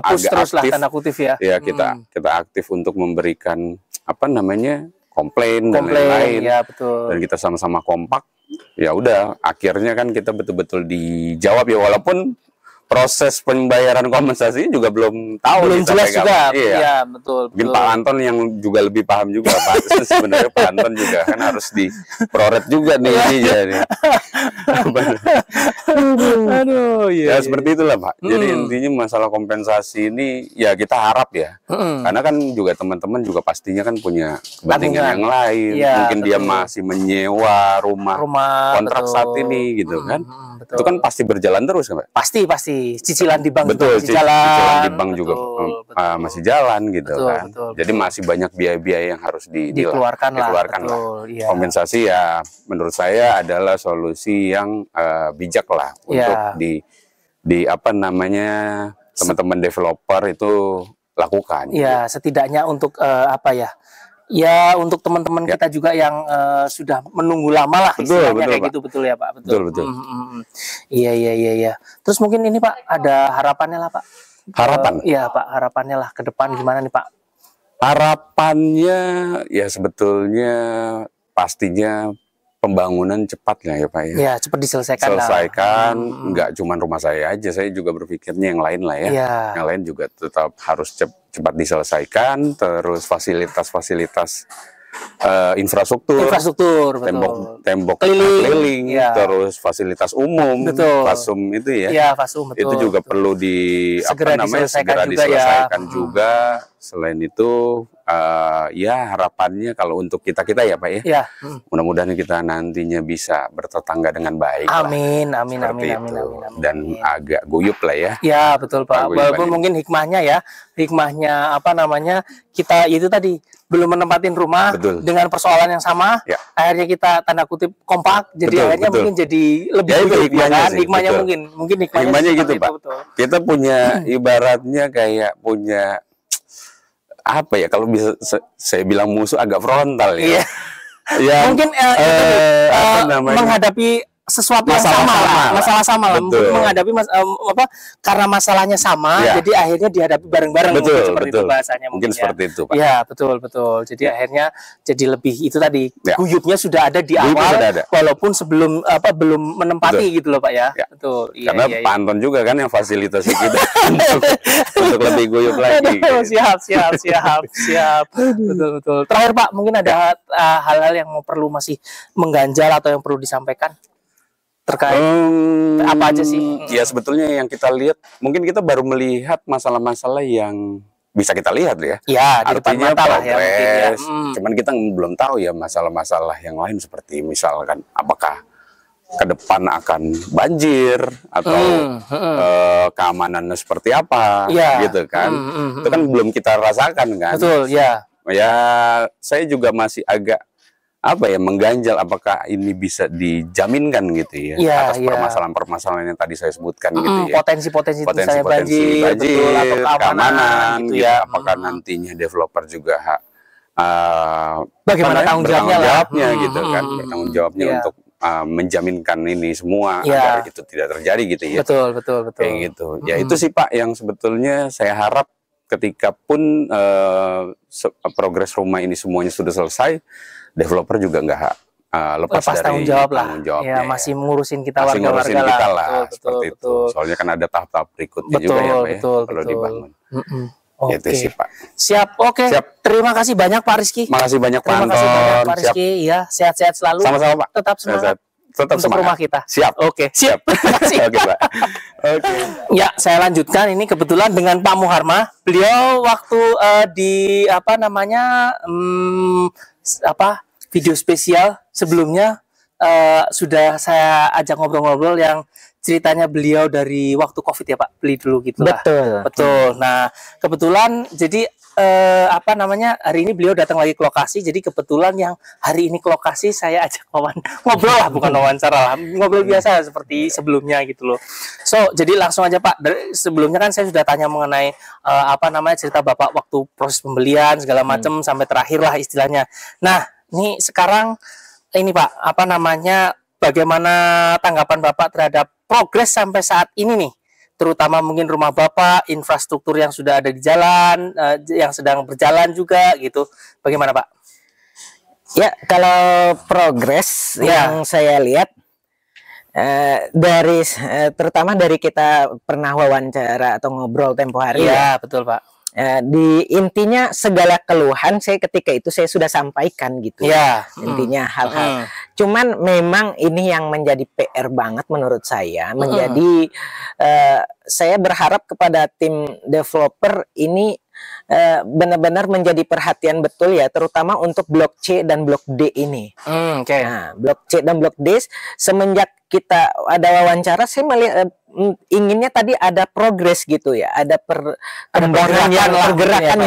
nge-push terus aktif, lah tanda kutip ya. Ya kita aktif untuk memberikan apa namanya, komplain dan lain-lain. Betul. Dan kita sama-sama kompak. Ya udah, akhirnya kan kita betul-betul dijawab ya, walaupun proses pembayaran kompensasi juga belum tahu. Belum jelas juga. Iya, betul. Mungkin Pak Anton yang juga lebih paham juga Pak. Sebenarnya Pak Anton juga kan harus diproret juga nih ininya nih. Ya seperti itulah Pak. Jadi intinya masalah kompensasi ini ya kita harap ya. Karena kan juga teman-teman juga pastinya kan punya kepentingan yang lain. Mungkin dia masih menyewa rumah kontrak saat ini gitu kan. Itu kan pasti berjalan terus kan Pak? Pasti. Cicilan di bank cicilan di bank juga masih jalan gitu kan. Jadi masih banyak biaya-biaya yang harus dikeluarkan lah. Kompensasi ya menurut saya adalah solusi yang bijak lah untuk di apa namanya, teman-teman developer itu lakukan. Ya, setidaknya untuk apa ya? Ya, untuk teman-teman kita juga yang sudah menunggu lama lah istilahnya kayak gitu, betul ya Pak? Betul. Iya. Terus mungkin ini Pak ada harapannya lah Pak? Harapan? Iya Pak, harapannya lah ke depan gimana nih Pak? Harapannya ya sebetulnya pastinya pembangunan cepat ya Pak ya. Ya, cepat diselesaikan. Nggak cuma rumah saya aja, saya juga berpikirnya yang lain lah ya. Yang lain juga tetap harus cepat diselesaikan, terus fasilitas-fasilitas infrastruktur, tembok keliling, terus fasilitas umum, fasum itu ya. Fasum, itu juga perlu segera diselesaikan juga. Selain itu ya harapannya kalau untuk kita ya Pak ya, mudah-mudahan kita nantinya bisa bertetangga dengan baik. Amin. Dan agak guyup lah ya. Ya betul Pak. Walaupun mungkin hikmahnya apa namanya, kita itu tadi belum menempatin rumah dengan persoalan yang sama, akhirnya kita tanda kutip kompak, jadi akhirnya mungkin jadi lebih hikmahnya gitu Pak. Kita punya ibaratnya kayak punya apa ya, kalau bisa saya bilang musuh agak frontal ya. Mungkin menghadapi sesuatu yang masalah sama lah, menghadapi karena masalahnya sama, jadi akhirnya dihadapi bareng-bareng, seperti itu bahasanya mungkin seperti itu Pak. Ya betul. Jadi akhirnya jadi lebih itu tadi, guyupnya sudah ada di awal, walaupun sebelum belum menempati gitu loh Pak ya. Betul. Karena Pak Anton juga kan yang fasilitasi kita untuk lebih guyup lagi. Siap. Betul. Terakhir Pak, mungkin ada hal-hal yang perlu masih mengganjal atau yang perlu disampaikan? terkait apa aja sih? Ya sebetulnya yang kita lihat, mungkin kita baru melihat masalah-masalah yang bisa kita lihat ya. Ya, di depan artinya mata lah ya, mungkin ya. Cuman kita belum tahu ya masalah-masalah yang lain seperti misalkan apakah ke depan akan banjir atau keamanannya seperti apa, gitu kan? Itu kan belum kita rasakan kan? Betul, ya. Ya, saya juga masih agak mengganjal apakah ini bisa dijaminkan gitu ya, atas permasalahan-permasalahan yang tadi saya sebutkan gitu ya. Potensi-potensi misalnya banjir, betul, atau keamanan gitu ya. Apakah nantinya developer juga bagaimana tanggung jawabnya gitu kan, bertanggung jawabnya untuk menjaminkan ini semua agar itu tidak terjadi gitu ya. Betul. Kayak gitu. Ya itu sih Pak yang sebetulnya saya harap ketika pun progres rumah ini semuanya sudah selesai, developer juga nggak lepas dari tanggung jawab lah. Ya, masih ngurusin kita warga-warga lah. Seperti itu. Soalnya kan ada tahap-tahap berikutnya juga ya Pak, kalau dibangun. Gitu sih Pak. Siap. Terima kasih banyak Pak Rizky. Makasih banyak Pak Anton. Terima kasih banyak Pak Rizky. Ya, sehat-sehat selalu. Sama-sama Pak. Tetap semangat. Tetap untuk rumah kita. Siap. Oke. Siap. Oke Pak. Oke. Ya, saya lanjutkan ini kebetulan dengan Pak Muharma. Beliau waktu di video spesial sebelumnya sudah saya ajak ngobrol-ngobrol yang ceritanya beliau dari waktu COVID ya Pak, beli dulu gitu lah. Betul. Nah, kebetulan jadi hari ini beliau datang lagi ke lokasi, jadi kebetulan yang hari ini ke lokasi saya ajak ngobrol lah, bukan wawancara lah, ngobrol biasa seperti sebelumnya gitu loh. So, jadi langsung aja Pak, sebelumnya kan saya sudah tanya mengenai cerita Bapak waktu proses pembelian segala macam sampai terakhir lah istilahnya. Nah, ini sekarang ini Pak, bagaimana tanggapan Bapak terhadap progres sampai saat ini nih? Terutama mungkin rumah Bapak, infrastruktur yang sudah ada di jalan, yang sedang berjalan juga gitu. Bagaimana Pak? Ya, kalau progres yang saya lihat terutama dari kita pernah wawancara atau ngobrol tempo hari. Ya, betul Pak. Di intinya segala keluhan saya ketika itu saya sudah sampaikan gitu ya. Intinya hal-hal cuman memang ini yang menjadi PR banget menurut saya menjadi saya berharap kepada tim developer ini benar-benar menjadi perhatian betul ya, terutama untuk blok C dan blok D ini. Nah, blok C dan blok D semenjak kita ada wawancara saya melihat inginnya tadi ada progres gitu ya, ada pergerakan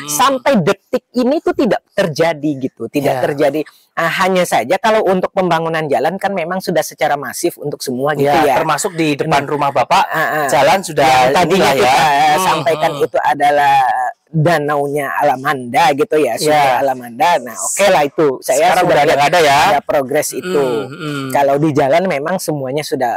sampai detik ini tuh tidak terjadi gitu, tidak terjadi. Hanya saja kalau untuk pembangunan jalan kan memang sudah secara masif untuk semua gitu ya. Termasuk di depan rumah Bapak jalan sudah tadi kita sampaikan itu adalah danaunya Alamanda gitu ya, Sungai Alamanda. Nah, oke lah itu. Saya sekarang sudah ada progres itu. Kalau di jalan memang semuanya sudah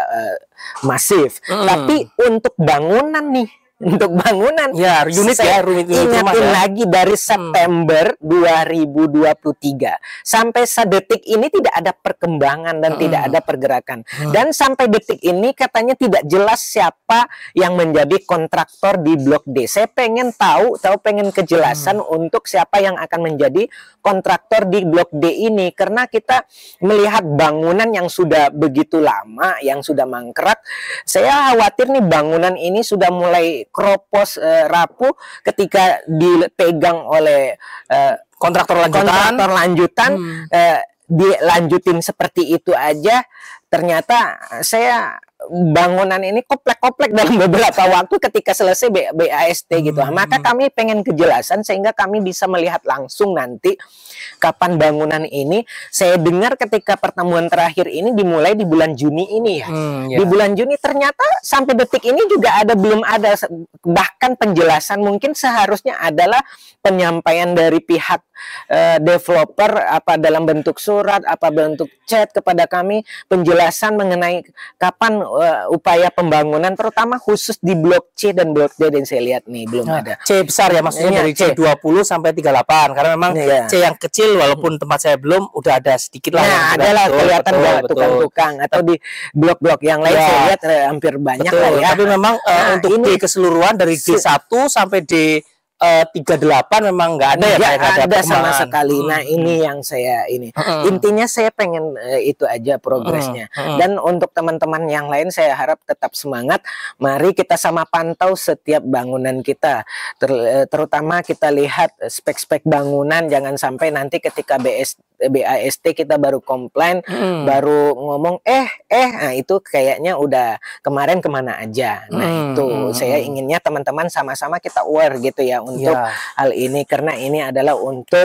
masif. Tapi untuk bangunan nih, untuk bangunan unit ingatin lagi dari September 2023 sampai sedetik ini tidak ada perkembangan dan tidak ada pergerakan dan sampai detik ini katanya tidak jelas siapa yang menjadi kontraktor di blok D. Saya pengen pengen kejelasan untuk siapa yang akan menjadi kontraktor di blok D ini, karena kita melihat bangunan yang sudah begitu lama, yang sudah mangkrak. Saya khawatir nih bangunan ini sudah mulai kropos, rapuh ketika dipegang oleh kontraktor lanjutan, dilanjutin seperti itu aja. Ternyata saya bangunan ini koplek-koplek dalam beberapa waktu ketika selesai BAST gitu. Maka kami pengen kejelasan sehingga kami bisa melihat langsung nanti kapan bangunan ini. Saya dengar ketika pertemuan terakhir ini dimulai di bulan Juni ini ya. Di bulan Juni ternyata sampai detik ini juga belum ada bahkan penjelasan. Mungkin seharusnya adalah penyampaian dari pihak developer apa dalam bentuk surat, apa bentuk chat kepada kami, penjelasan mengenai kapan upaya pembangunan terutama khusus di blok C dan blok D, dan saya lihat nih belum ada. C besar ya, maksudnya dari C20 sampai 38 karena memang C yang kecil walaupun tempat saya belum udah ada sedikit lah. Nah, adalah kelihatan tukang-tukang atau di blok-blok yang lain saya lihat hampir banyak lah ya. Tapi memang untuk D keseluruhan dari D1 sampai D 38 memang nggak ada ya, nggak ada sama sekali. Nah ini yang saya intinya saya pengen itu aja progresnya. Dan untuk teman-teman yang lain saya harap tetap semangat. Mari kita sama pantau setiap bangunan kita, terutama kita lihat spek-spek bangunan. Jangan sampai nanti ketika BAST kita baru komplain, baru ngomong nah itu kayaknya udah kemarin kemana aja. Nah itu saya inginnya teman-teman sama-sama kita aware gitu ya untuk hal ini, karena ini adalah untuk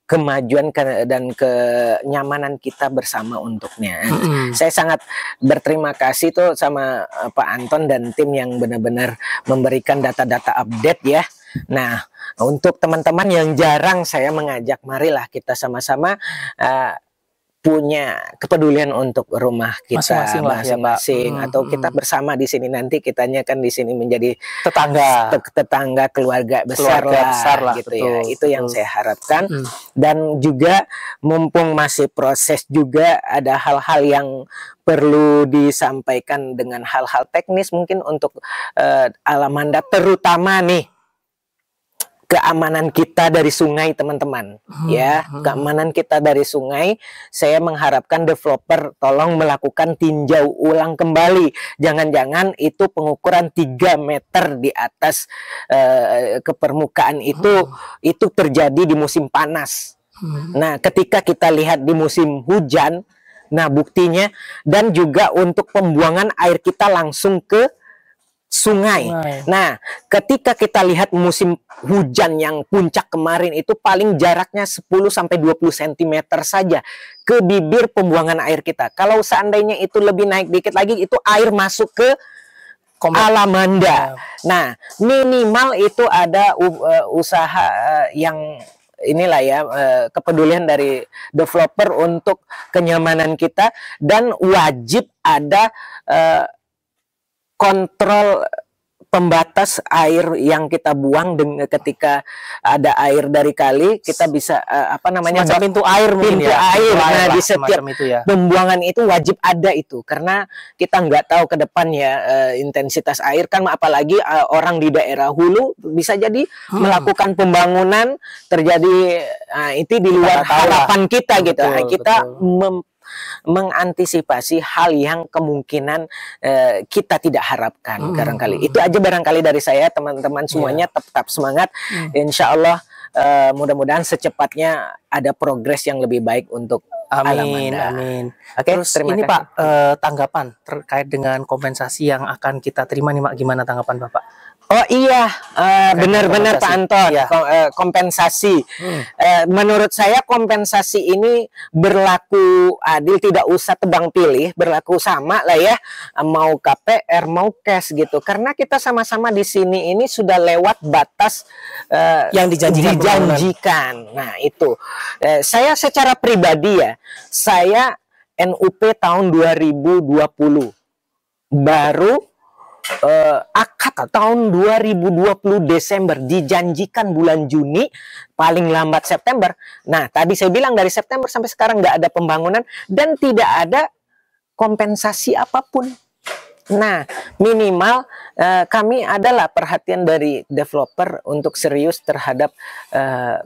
kemajuan dan kenyamanan kita bersama untuknya. Saya sangat berterima kasih tuh sama Pak Anton dan tim yang benar-benar memberikan data-data update ya. Nah, untuk teman-teman yang jarang saya mengajak, marilah kita sama-sama punya kepedulian untuk rumah kita masing-masing, atau kita bersama di sini, nanti kitanya kan di sini menjadi tetangga keluarga besar lah gitu, betul, ya. Itu yang saya harapkan. Dan juga mumpung masih proses juga ada hal-hal yang perlu disampaikan dengan hal-hal teknis mungkin untuk Alamanda, terutama nih keamanan kita dari sungai, teman-teman. Keamanan kita dari sungai, saya mengharapkan developer tolong melakukan tinjau ulang kembali. Jangan-jangan itu pengukuran 3 meter di atas ke permukaan itu terjadi di musim panas. Nah, ketika kita lihat di musim hujan, nah buktinya, dan juga untuk pembuangan air kita langsung ke sungai. Nah, ketika kita lihat musim hujan yang puncak kemarin itu paling jaraknya 10-20 cm saja ke bibir pembuangan air kita. Kalau seandainya itu lebih naik dikit lagi, itu air masuk ke Alamanda. Nah, minimal itu ada usaha yang inilah ya, kepedulian dari developer untuk kenyamanan kita, dan wajib ada kontrol pembatas air yang kita buang ketika ada air dari kali, kita bisa pintu air mungkin air. Nah, di setiap pembuangan itu wajib ada itu, karena kita nggak tahu ke depan ya intensitas air kan, apalagi orang di daerah hulu bisa jadi melakukan pembangunan terjadi, itu di luar harapan kita gitu. Kita mengantisipasi hal yang kemungkinan kita tidak harapkan. Barangkali itu aja barangkali dari saya, teman-teman semuanya tetap semangat. Insya Allah mudah-mudahan secepatnya ada progres yang lebih baik untuk Alamanda. Amin. Terus ini kasih. Pak, tanggapan terkait dengan kompensasi yang akan kita terima nih Pak, gimana tanggapan Bapak? Oh iya, benar-benar Pak Anton, kompensasi. Menurut saya kompensasi ini berlaku adil, tidak usah tebang pilih, berlaku sama lah ya, mau KPR mau cash gitu. Karena kita sama-sama di sini ini sudah lewat batas yang dijanjikan. Nah itu, saya secara pribadi ya, saya NUP tahun 2020 baru akad tahun 2020 Desember, dijanjikan bulan Juni paling lambat September. Nah tadi saya bilang dari September sampai sekarang nggak ada pembangunan dan tidak ada kompensasi apapun. Nah minimal kami adalah perhatian dari developer untuk serius terhadap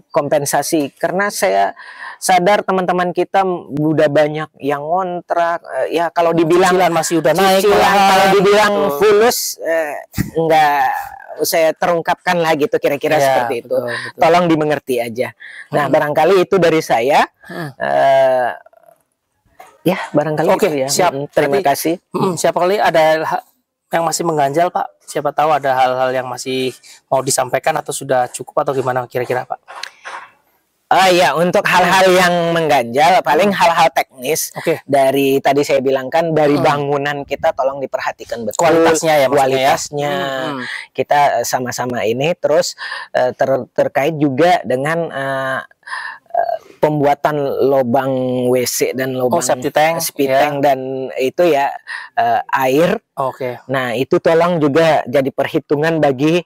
kompensasi, karena saya sadar teman-teman kita udah banyak yang ngontrak, ya kalau dibilang cicilan masih udah naik, kalau dibilang fulus enggak, saya terungkapkan lah gitu kira-kira seperti itu. Betul. Tolong dimengerti aja. Nah barangkali itu dari saya. Ya barangkali itu ya. Siap. Terima kasih. Siapa kali ada yang masih mengganjal Pak? Siapa tahu ada hal-hal yang masih mau disampaikan atau sudah cukup atau gimana kira-kira Pak? Ya, untuk hal-hal yang mengganjal paling hal-hal teknis. Dari tadi saya bilang kan, dari bangunan kita tolong diperhatikan betul kualitasnya kita sama-sama ini. Terus terkait juga dengan pembuatan lubang WC dan lubang septic tank dan itu ya air. Nah itu tolong juga jadi perhitungan bagi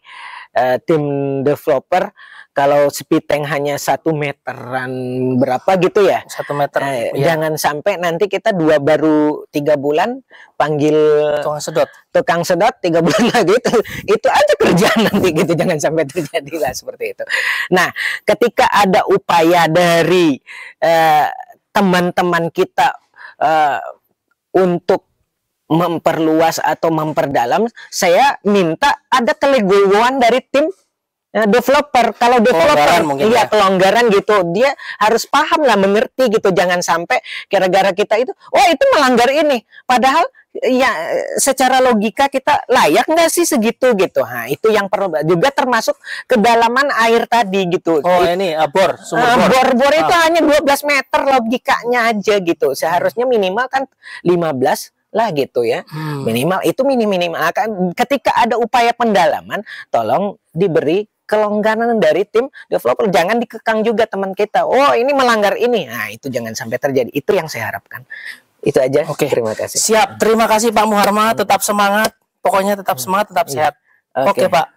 tim developer kalau speed tank hanya 1 meteran berapa gitu ya, 1 meter, jangan sampai nanti kita baru 3 bulan panggil tukang sedot 3 bulan lagi, itu aja kerjaan nanti gitu, jangan sampai terjadi lah seperti itu. Nah, ketika ada upaya dari teman-teman kita untuk memperluas atau memperdalam, saya minta ada kelegowoan dari tim developer. Kalau developer kelonggaran gitu, dia harus paham lah, mengerti gitu, jangan sampai gara-gara kita itu itu melanggar ini, padahal ya secara logika kita layak nggak sih segitu gitu. Nah, itu yang perlu juga, termasuk kedalaman air tadi gitu. Ini sumber bor itu hanya 12 meter logikanya aja gitu, seharusnya minimal kan 15 lah gitu ya, minimal itu minimal. Ketika ada upaya pendalaman, tolong diberi kelonggaran dari tim developer, jangan dikekang juga teman kita, ini melanggar ini. Nah, itu jangan sampai terjadi, itu yang saya harapkan. Itu aja. Oke, terima kasih. Siap, terima kasih Pak Muharma, tetap semangat, pokoknya tetap semangat, tetap sehat. Oke, Pak.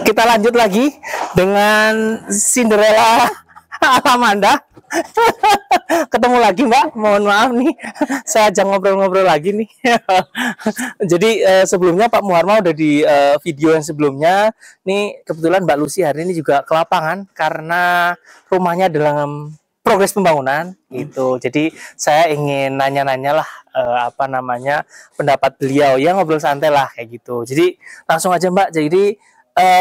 Kita lanjut lagi dengan Cinderella Alamanda. Ketemu lagi Mbak, mohon maaf nih, saya ajak ngobrol-ngobrol lagi nih. Jadi sebelumnya Pak Muharma udah di video yang sebelumnya. Nih kebetulan Mbak Lucy hari ini juga ke lapangan karena rumahnya dalam progres pembangunan gitu. Jadi saya ingin nanya-nanya lah pendapat beliau, ya ngobrol santai lah kayak gitu. Jadi langsung aja Mbak, jadi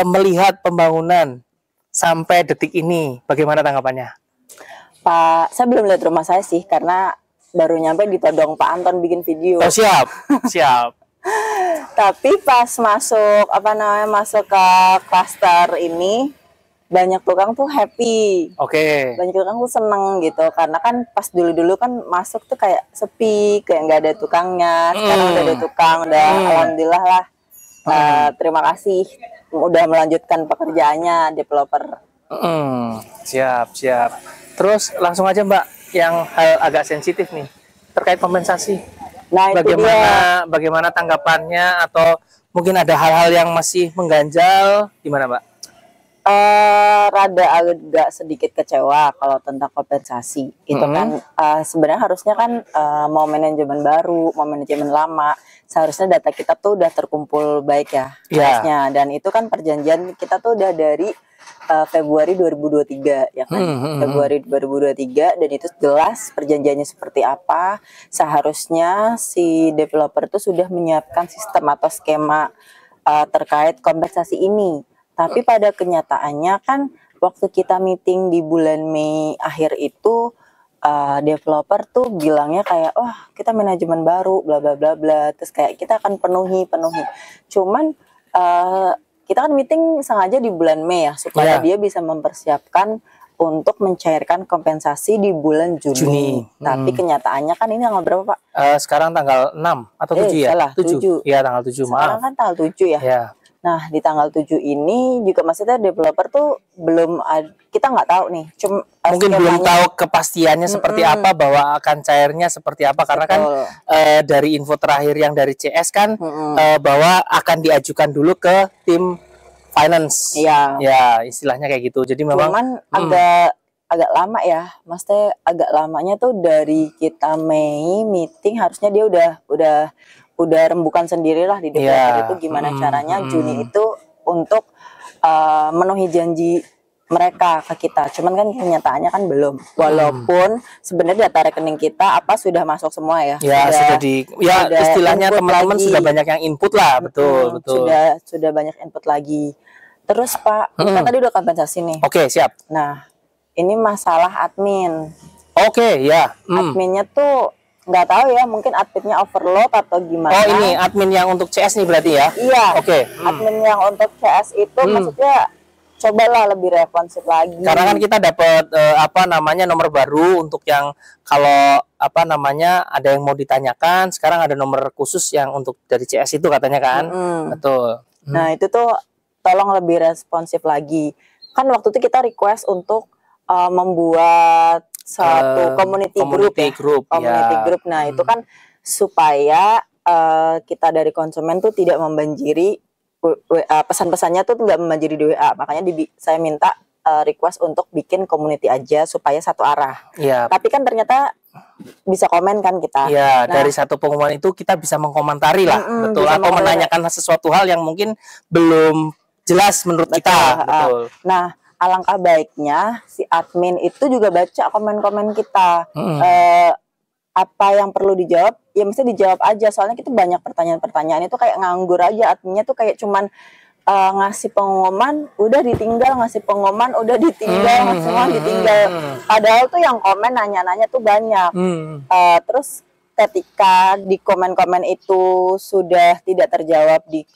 melihat pembangunan sampai detik ini bagaimana tanggapannya? Pak, saya belum lihat rumah saya sih, karena baru nyampe ditodong Pak Anton bikin video. Siap. Tapi pas masuk masuk ke klaster ini, banyak tukang tuh happy. Banyak tukang tuh seneng gitu, karena kan pas dulu kan masuk tuh kayak sepi, kayak nggak ada tukangnya. Sekarang udah ada tukang, alhamdulillah lah. Terima kasih udah melanjutkan pekerjaannya developer. Siap. Terus langsung aja Mbak, yang hal agak sensitif nih terkait kompensasi. Nah, bagaimana tanggapannya, atau mungkin ada hal-hal yang masih mengganjal, gimana Mbak? Rada agak sedikit kecewa kalau tentang kompensasi. Itu kan sebenarnya harusnya kan mau manajemen baru, mau manajemen lama, seharusnya data kita tuh udah terkumpul baik ya, harusnya. Dan itu kan perjanjian kita tuh udah dari Februari 2023 ya kan, Februari 2023, dan itu jelas perjanjiannya seperti apa. Seharusnya si developer itu sudah menyiapkan sistem atau skema terkait kompensasi ini. Tapi pada kenyataannya kan waktu kita meeting di bulan Mei akhir itu, developer tuh bilangnya kayak kita manajemen baru bla bla bla bla, terus kayak kita akan penuhi. Cuman kita kan meeting sengaja di bulan Mei ya, supaya dia bisa mempersiapkan untuk mencairkan kompensasi di bulan Juni. Tapi kenyataannya kan ini tanggal berapa Pak? Sekarang tanggal 6 atau 7 ya? Salah, 7. Iya, tanggal 7, maaf. Sekarang kan tanggal 7 ya? Ya. Nah, di tanggal 7 ini juga maksudnya developer tuh belum kita nggak tahu nih. Mungkin belum tahu kepastiannya seperti apa, bahwa akan cairnya seperti apa. Karena kan dari info terakhir yang dari CS kan bahwa akan diajukan dulu ke tim finance. Ya, istilahnya kayak gitu. Jadi memang agak lama ya. Maksudnya agak lamanya tuh dari kita Mei meeting, harusnya dia udah rembukan sendirilah di developer itu gimana caranya Juni itu untuk memenuhi janji mereka ke kita. Cuman kan kenyataannya kan belum. Walaupun sebenarnya data rekening kita sudah masuk semua ya. Istilahnya teman-teman sudah banyak yang input lah, betul. Sudah banyak input lagi. Terus Pak, kita tadi udah kompensasi nih. Oke, siap. Nah, ini masalah admin. Adminnya tuh nggak tahu ya, mungkin adminnya overload atau gimana. Ini admin yang untuk CS nih berarti ya? Iya. Admin yang untuk CS itu maksudnya cobalah lebih responsif lagi. Karena kan kita dapat nomor baru untuk yang kalau ada yang mau ditanyakan, sekarang ada nomor khusus yang untuk dari CS itu katanya kan. Betul. Nah, itu tuh tolong lebih responsif lagi. Kan waktu itu kita request untuk membuat satu community group. Nah, itu kan supaya kita dari konsumen tuh tidak membanjiri pesan-pesannya tuh tidak membanjiri di WA. Makanya saya minta request untuk bikin community aja supaya satu arah. Iya. Tapi kan ternyata bisa komen kan kita. Iya, dari satu pengumuman itu kita bisa mengkomentari lah, betul, atau menanyakan sesuatu hal yang mungkin belum jelas menurut kita. Betul. Nah, alangkah baiknya si admin itu juga baca komen-komen kita. Apa yang perlu dijawab, ya mesti dijawab aja. Soalnya kita banyak pertanyaan-pertanyaan itu kayak nganggur aja. Adminnya tuh kayak cuman ngasih pengumuman, udah ditinggal, ngasih pengumuman, udah ditinggal, semua ditinggal. Padahal tuh yang komen nanya-nanya tuh banyak. Terus ketika di komen-komen itu sudah tidak terjawab di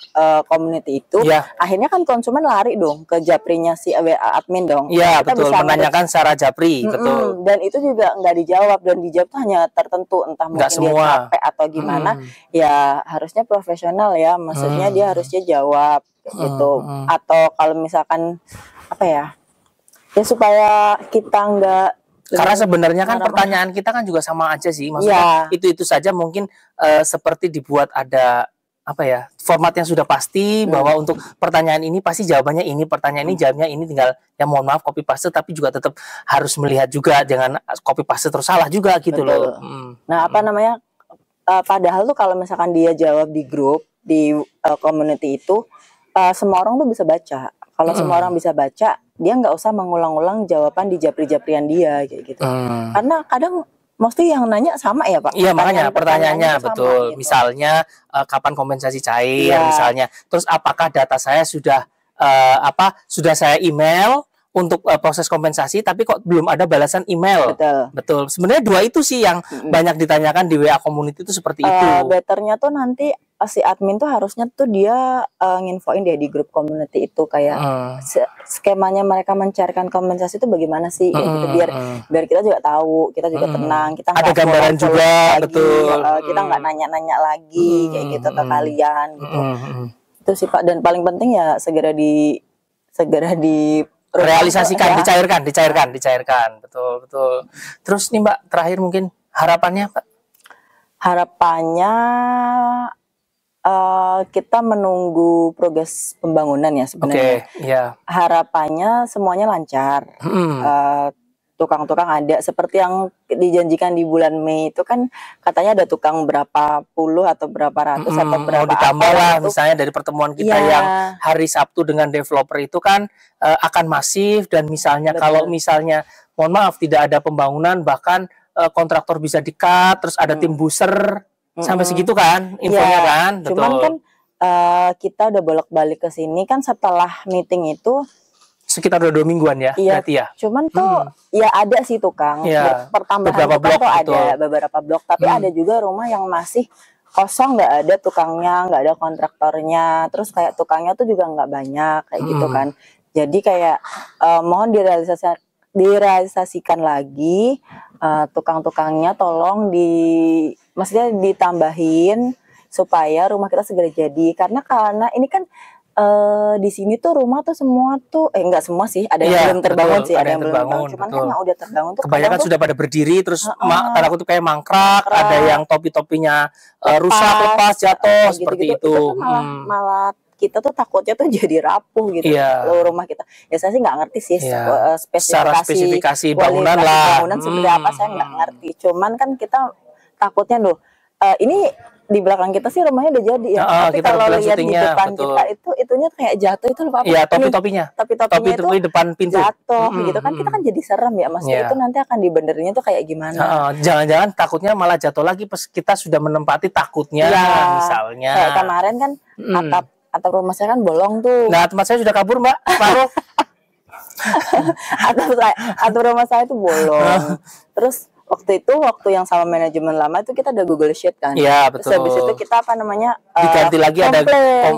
community itu, akhirnya kan konsumen lari dong ke japrinya si WA admin dong. Iya, betul, menanyakan secara japri, betul. Dan itu juga nggak dijawab, dan dijawab tuh hanya tertentu, entah mungkin dia capek atau gimana. Ya harusnya profesional ya, maksudnya dia harusnya jawab gitu. Atau kalau misalkan apa ya supaya kita nggak, karena sebenarnya kan pertanyaan kita kan juga sama aja sih, maksudnya itu saja mungkin seperti dibuat ada apa ya, format yang sudah pasti bahwa untuk pertanyaan ini pasti jawabannya ini, pertanyaan ini jawabnya ini, tinggal ya mohon maaf copy paste, tapi juga tetap harus melihat juga, jangan copy paste terus salah juga gitu. Betul. Loh. Nah apa namanya, padahal tuh kalau misalkan dia jawab di grup di community itu semua orang tuh bisa baca. Kalau semua orang bisa baca, dia nggak usah mengulang-ulang jawaban di japri-japrian dia kayak gitu. Karena kadang mesti yang nanya sama ya Pak. Iya, makanya pertanyaannya betul. Gitu. Misalnya kapan kompensasi cair misalnya. Terus apakah data saya sudah sudah saya email untuk proses kompensasi, tapi kok belum ada balasan email. Betul. Sebenarnya dua itu sih yang banyak ditanyakan di WA community itu seperti itu. Betternya tuh nanti si admin tuh harusnya tuh dia nginfoin deh di grup community itu kayak skemanya mereka mencarikan kompensasi itu bagaimana sih gitu, biar kita juga tahu, kita juga tenang, kita ada gambaran juga lagi, betul. Kita nggak nanya-nanya lagi kayak gitu ke kalian gitu. Itu sih Pak, dan paling penting ya segera di realisasikan, dicairkan, betul. Terus nih Mbak, terakhir mungkin harapannya Pak? Harapannya kita menunggu progres pembangunan ya sebenarnya. Harapannya semuanya lancar. Tukang-tukang ada, seperti yang dijanjikan di bulan Mei itu kan katanya ada tukang berapa puluh atau berapa ratus atau berapa ditambah lah misalnya dari pertemuan kita yang hari Sabtu dengan developer itu kan akan masif, dan misalnya kalau misalnya mohon maaf tidak ada pembangunan, bahkan kontraktor bisa di-cut, terus ada tim booster sampai segitu kan infonya kan. Betul. Cuman kan kita udah bolak-balik ke sini kan setelah meeting itu sekitar 2 mingguan ya, berarti ya. Cuman tuh ya ada sih tukang, pertambahan beberapa blok tuh ada beberapa blok, tapi ada juga rumah yang masih kosong, nggak ada tukangnya, nggak ada kontraktornya, terus kayak tukangnya tuh juga nggak banyak kayak gitu kan. Jadi kayak mohon direalisasikan lagi, tukang-tukangnya tolong maksudnya ditambahin supaya rumah kita segera jadi, karena ini kan di sini tuh rumah tuh semua tuh enggak semua sih, ada yang belum terbangun sih, ada yang belum terbangun. Cuman kan yang udah terbangun tuh kebanyakan sudah pada berdiri, terus tanda kutip kayak mangkrak, ada yang topi-topinya rusak, lepas, jatuh, seperti itu. Malah kita tuh takutnya tuh jadi rapuh gitu rumah kita. Ya saya sih nggak ngerti sih spesifikasi bangunan lah. Bangunan seperti apa saya nggak ngerti. Cuman kan kita takutnya loh, ini di belakang kita sih rumahnya udah jadi ya. Tapi kalau lihat di depan kita itunya kayak jatuh itu lupa apa. Iya, topi-topinya. Topi itu depan pintu. Jatuh gitu kan, kita kan jadi serem ya. Maksudnya itu nanti akan dibenerinnya tuh kayak gimana. Jangan-jangan takutnya malah jatuh lagi pas kita sudah menempati takutnya misalnya. Kayak kemarin kan atap rumah saya kan bolong tuh. Nah, tempat saya sudah kabur Mbak, separuh. atap rumah saya tuh bolong. Terus waktu yang sama manajemen lama itu kita ada Google Sheet kan. Iya, betul. Terus habis itu kita diganti lagi komplain.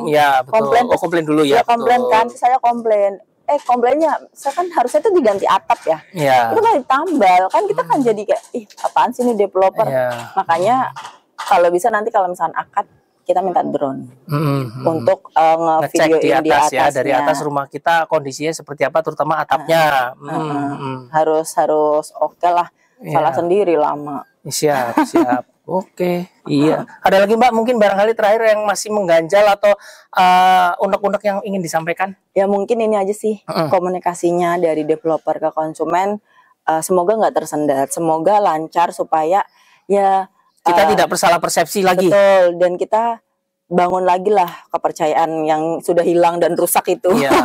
Komplain. Komplain dulu ya. Komplain kan, saya komplain. Komplainnya saya kan harusnya itu diganti atap ya. Iya. Itu kan ditambal, kan kita kan jadi kayak apaan sih ini developer. Makanya kalau bisa nanti kalau misalkan akad kita minta drone untuk ngevideoin di atas ya, dari atas rumah kita kondisinya seperti apa, terutama atapnya. Harus oke lah. Salah sendiri lama. Siap. Oke, iya. Ada lagi Mbak mungkin barangkali terakhir yang masih mengganjal atau unek-unek yang ingin disampaikan? Ya mungkin ini aja sih komunikasinya dari developer ke konsumen, semoga nggak tersendat, semoga lancar supaya ya kita tidak bersalah persepsi lagi. Betul, dan kita bangun lagi lah kepercayaan yang sudah hilang dan rusak itu. Iya,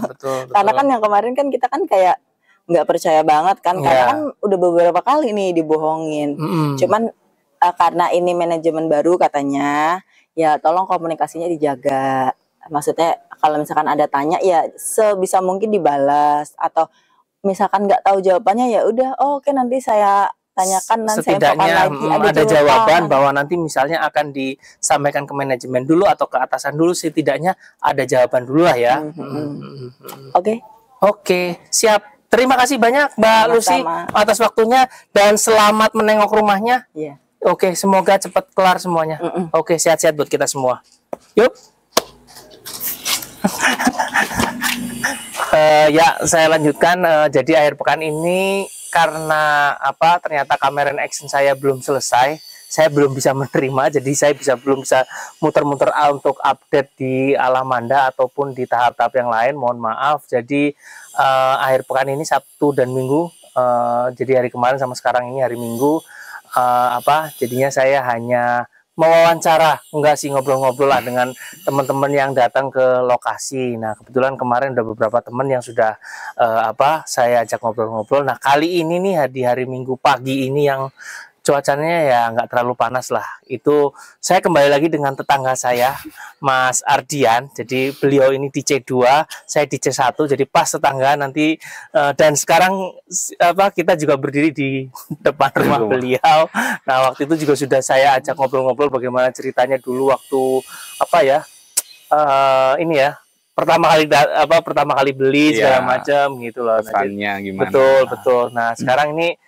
betul. Karena kan yang kemarin kan kita kan kayak nggak percaya banget kan, karena kan udah beberapa kali nih dibohongin. Cuman karena ini manajemen baru katanya, ya tolong komunikasinya dijaga. Maksudnya kalau misalkan ada tanya ya sebisa mungkin dibalas, atau misalkan nggak tahu jawabannya ya udah oke, nanti saya tanyakan, nanti setidaknya ada jawaban bahwa nanti misalnya akan disampaikan ke manajemen dulu atau ke atasan dulu, setidaknya ada jawaban dulu lah ya. Oke, siap. Terima kasih banyak Mbak Lucy atas waktunya dan selamat menengok rumahnya. Oke, semoga cepat kelar semuanya. Oke, sehat-sehat buat kita semua. Yuk. Ya, saya lanjutkan. Jadi akhir pekan ini karena ternyata kamera action saya belum selesai, saya belum bisa menerima, jadi saya belum bisa muter-muter untuk update di Alamanda ataupun di tahap-tahap yang lain. Mohon maaf. Jadi akhir pekan ini Sabtu dan Minggu, jadi hari kemarin sama sekarang ini hari Minggu, jadinya saya hanya mewawancara, enggak sih, ngobrol-ngobrol lah dengan teman-teman yang datang ke lokasi. Nah, kebetulan kemarin ada beberapa teman yang sudah saya ajak ngobrol-ngobrol. Nah, kali ini nih di hari Minggu pagi ini yang cuacanya ya nggak terlalu panas lah. Itu saya kembali lagi dengan tetangga saya, Mas Ardian. Jadi beliau ini di C2, saya di C1. Jadi pas tetangga nanti. Dan sekarang kita juga berdiri di depan rumah beliau. Nah, waktu itu juga sudah saya ajak ngobrol-ngobrol bagaimana ceritanya dulu waktu pertama kali beli segala macam gitu loh. Pesannya gimana? Betul. Nah, sekarang ini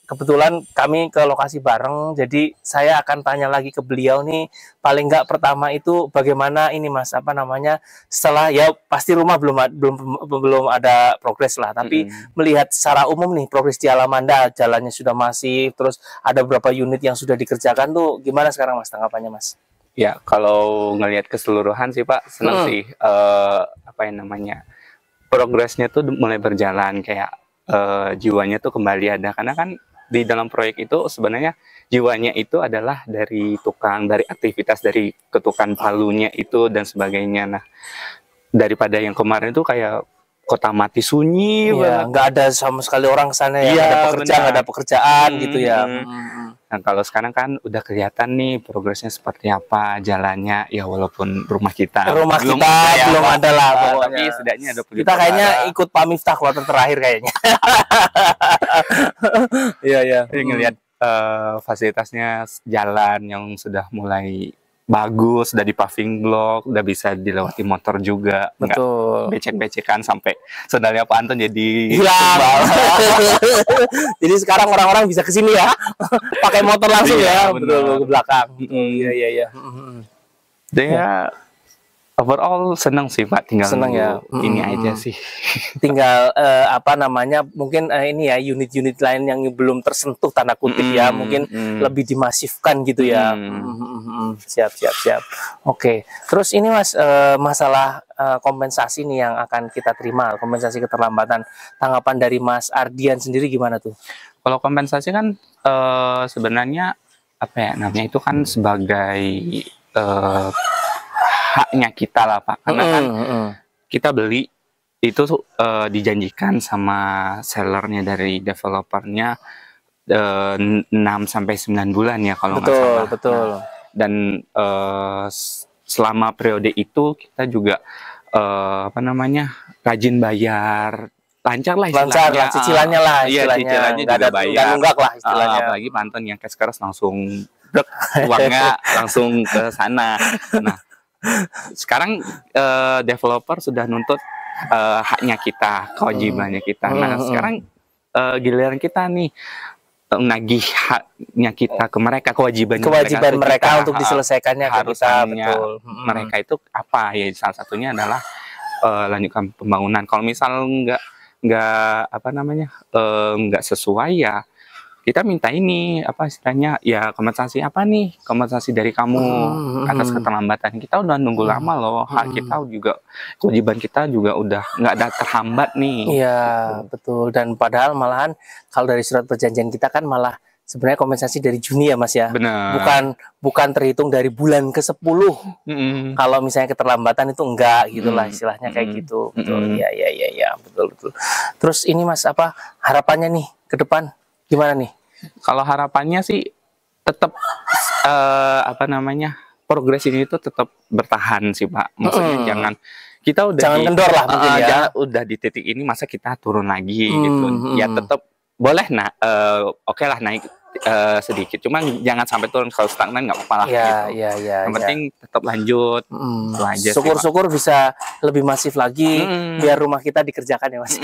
kebetulan kami ke lokasi bareng, jadi saya akan tanya lagi ke beliau nih, paling nggak pertama itu bagaimana ini Mas, setelah ya pasti rumah belum ada progres lah, tapi melihat secara umum nih progres di Alamanda, jalannya sudah masif, terus ada beberapa unit yang sudah dikerjakan tuh, gimana sekarang Mas tanggapannya Mas? Ya, kalau ngelihat keseluruhan sih Pak, senang sih, progresnya tuh mulai berjalan, kayak jiwanya tuh kembali ada, karena kan di dalam proyek itu sebenarnya jiwanya itu adalah dari tukang, dari aktivitas dari ketukan palunya itu dan sebagainya. Nah, daripada yang kemarin itu kayak kota mati sunyi, nggak ada sama sekali orang sana ya, nggak ada pekerjaan gitu ya. Nah, kalau sekarang kan udah kelihatan nih progresnya seperti apa, jalannya, ya walaupun rumah kita belum ada lah, tapi setidaknya ada. Kita kayaknya ikut Pak Miftah kloter terakhir kayaknya. Iya. Ngelihat fasilitasnya, jalan yang sudah mulai bagus, udah di paving block, udah bisa dilewati motor juga, betul, becek-becekan sampai sandalnya Pak Anton jadi hilang. Jadi sekarang orang-orang bisa kesini ya, pakai motor langsung ya, betul, ke belakang. Iya. Dia overall senang sih Pak, tinggal senang ya. Ini aja sih. Tinggal mungkin ini ya unit-unit lain yang belum tersentuh tanda kutip ya, mungkin lebih dimasifkan gitu ya. Siap. Oke. Terus ini Mas, masalah kompensasi nih yang akan kita terima, kompensasi keterlambatan. Tanggapan dari Mas Ardian sendiri gimana tuh? Kalau kompensasi kan sebenarnya itu kan sebagai haknya kita lah Pak, karena kan kita beli itu dijanjikan sama sellernya dari developernya 6 sampai 9 bulan ya kalau nggak salah. Betul. Dan selama periode itu kita juga rajin bayar, lancar lah cicilannya lah, cicilannya juga bayar, nggak nunggak lah istilahnya. Apalagi Pak Anton yang cash keras langsung uangnya langsung ke sana. Nah, sekarang developer sudah nuntut haknya kita, kewajibannya kita. Nah, sekarang giliran kita nih nagih haknya kita ke mereka, kewajiban mereka untuk diselesaikannya harusnya mereka itu apa ya? Salah satunya adalah lanjutkan pembangunan. Kalau misal nggak sesuai ya kita minta ini apa istilahnya ya kompensasi apa nih, kompensasi dari kamu atas keterlambatan. Kita udah nunggu lama loh, hak kita juga, kewajiban kita juga udah nggak ada terhambat nih. Iya betul, dan padahal malahan kalau dari surat perjanjian kita kan malah sebenarnya kompensasi dari Juni ya Mas ya. Benar. Bukan terhitung dari bulan ke-10. Kalau misalnya keterlambatan itu enggak gitulah istilahnya kayak gitu. Betul. Ya, betul. Terus ini Mas apa harapannya nih ke depan gimana nih? Kalau harapannya sih tetap apa namanya? Progres ini tuh tetap bertahan sih Pak. Maksudnya kita udah kendor lah mungkin ya. Udah di titik ini masa kita turun lagi gitu. Ya tetap boleh oke lah naik sedikit, cuman jangan sampai turun. Kalau stagnan nggak apa-apa lah gitu. Yang penting tetap lanjut. Syukur-syukur bisa lebih masif lagi biar rumah kita dikerjakan ya Mas.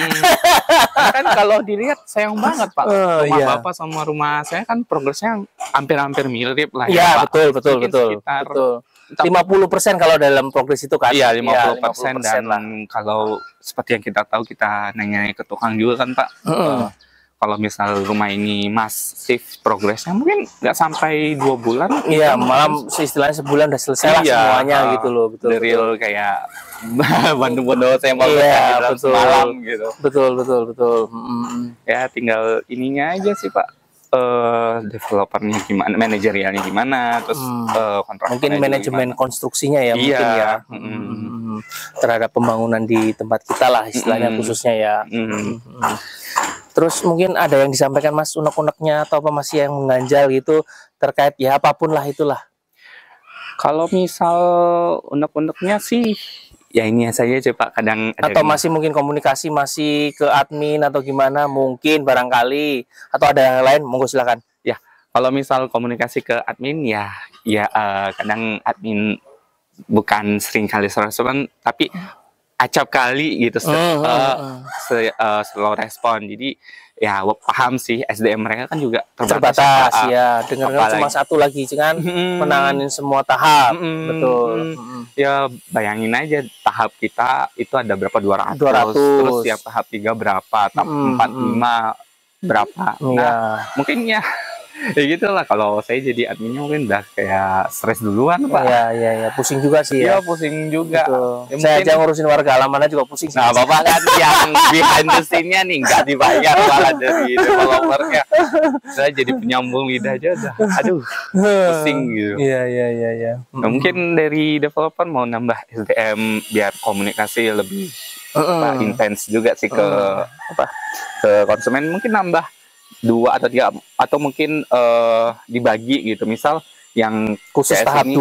Kan kalau dilihat sayang banget Pak, rumah Bapak sama rumah saya kan progresnya hampir-hampir mirip lah ya Pak. Betul. Sekitar 50% kalau dalam progres itu kan. Iya 50% dan kalau seperti yang kita tahu, kita nanya ke tukang juga kan Pak. Kalau misal rumah ini masif progresnya mungkin nggak sampai 2 bulan. Iya, malam istilahnya sebulan udah selesai lah semuanya gitu loh. Betul. Real kayak Bandung-Bondowo saya mau malam gitu. Betul. Ya tinggal ininya aja sih Pak. Developernya gimana, manajerialnya gimana, terus kontraktornya mungkin manajemen konstruksinya ya mungkin ya. Terhadap pembangunan di tempat kita lah istilahnya khususnya ya. Terus mungkin ada yang disampaikan Mas unek-uneknya atau apa masih yang mengganjal gitu terkait ya apapun lah itulah. Kalau misal unek-uneknya sih ya ini saja Pak, kadang atau masih mungkin komunikasi masih ke admin atau gimana mungkin barangkali, atau ada yang lain, monggo silakan. Ya kalau misal komunikasi ke admin ya kadang admin bukan sering kali respon tapi acap kali gitu slow respon. Jadi ya paham sih SDM mereka kan juga terbatas ya, dengar cuma satu lagi kan menanganin semua tahap. Betul. Ya bayangin aja tahap kita itu ada berapa 200. Terus tiap tahap 3 berapa, tahap 4 5 berapa. Nah mungkin ya gitulah. Kalau saya jadi adminnya mungkin udah kayak stres duluan Pak. Iya, pusing juga sih ya. Iya, pusing juga. Ya, saya aja ngurusin warga alamannya juga pusing sih. Nah, Bapak kan yang behind the scene-nya nih nggak dibayar malah dari developernya. Saya jadi penyambung lidah aja udah. Aduh, pusing gitu. Iya. Nah, mungkin dari developer mau nambah SDM biar komunikasi lebih intens juga sih ke ke konsumen, mungkin nambah 2 atau 3 atau mungkin dibagi gitu, misal yang khusus tahap 2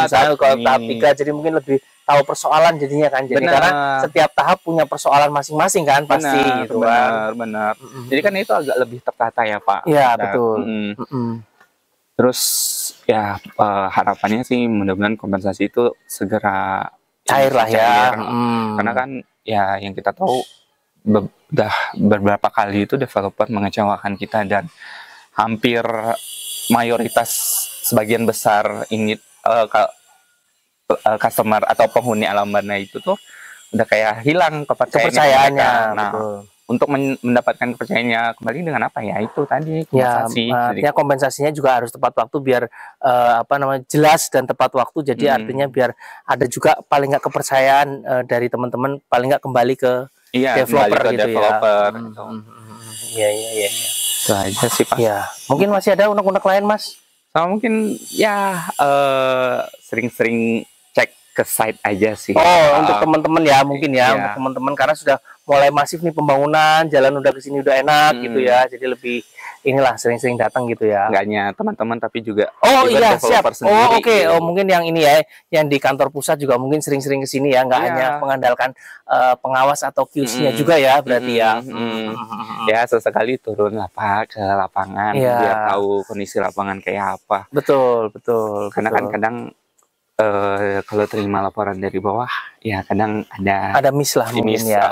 misalnya kalau tahap 3 jadi mungkin lebih tahu persoalan jadinya kan, jadi karena setiap tahap punya persoalan masing-masing kan pasti gitu kan. Benar. Jadi kan itu agak lebih tertata ya Pak. Iya betul. Terus ya harapannya sih mudah-mudahan kompensasi itu segera cair lah ya. Karena kan ya yang kita tahu udah beberapa kali itu developer mengecewakan kita, dan hampir mayoritas sebagian besar ini customer atau penghuni Alambana itu tuh udah kayak hilang kepercayaannya. Nah, untuk mendapatkan kepercayaannya kembali dengan apa ya, itu tadi kompensasi. Artinya kompensasinya juga harus tepat waktu biar jelas dan tepat waktu. Jadi artinya biar ada juga paling nggak kepercayaan dari teman-teman, paling nggak kembali ke developer gitu ya. Iya. Itu aja sih Pak. Ya, mungkin masih ada unek-unek lain Mas? Sama mungkin ya sering-sering cek ke site aja sih. Untuk teman-teman ya mungkin ya, untuk teman-teman karena sudah mulai masif nih pembangunan, jalan udah kesini udah enak gitu ya, jadi lebih inilah sering-sering datang gitu ya. Nggak hanya teman-teman tapi juga siap. Sendiri, oke. Mungkin yang ini ya, yang di kantor pusat juga mungkin sering-sering kesini ya, nggak hanya mengandalkan pengawas atau QC-nya juga ya berarti ya. Ya sesekali turun lah Pak ke lapangan biar tahu kondisi lapangan kayak apa. Betul. Karena kan kadang kalau terima laporan dari bawah ya kadang ada miss lah mungkin ya.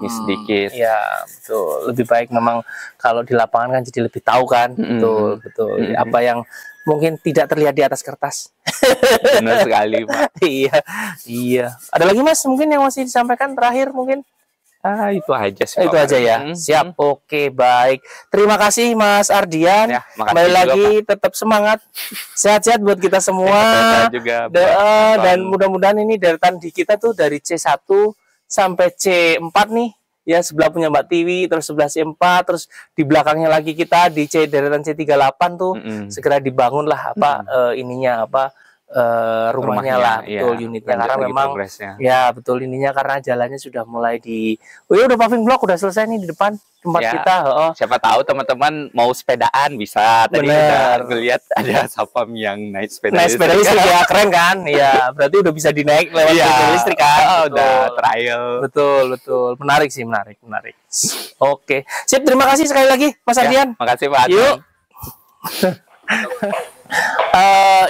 Miss sedikit. Ya betul. Lebih baik memang kalau di lapangan kan jadi lebih tahu kan. Betul. Apa yang mungkin tidak terlihat di atas kertas. Benar sekali Pak. Iya. Ada lagi Mas mungkin yang masih disampaikan terakhir mungkin? Itu aja sih. Itu aja ya. Siap. Oke, baik. Terima kasih Mas Ardian. Ya, kembali lagi tetap semangat. Sehat-sehat buat kita semua. Juga dan mudah-mudahan ini deretan di kita tuh dari C1 sampai C4 nih. Ya, sebelah punya Mbak Tiwi, terus sebelah C4, terus di belakangnya lagi kita di deretan C38 tuh segera dibangun lah ininya rumahnya lah, betul, unitnya, karena memang ya betul ininya, karena jalannya sudah mulai udah paving block, udah selesai nih di depan tempat kita. Siapa tahu teman-teman mau sepedaan bisa. Tadi udah ngeliat ada Sapam yang naik sepeda listrik ya, keren kan? Ya, berarti udah bisa dinaik lewat sepeda listrik kan? Udah trial. Betul. Menarik sih, menarik. Oke, sip, terima kasih sekali lagi Mas Ardian. Makasih Pak. Yuk.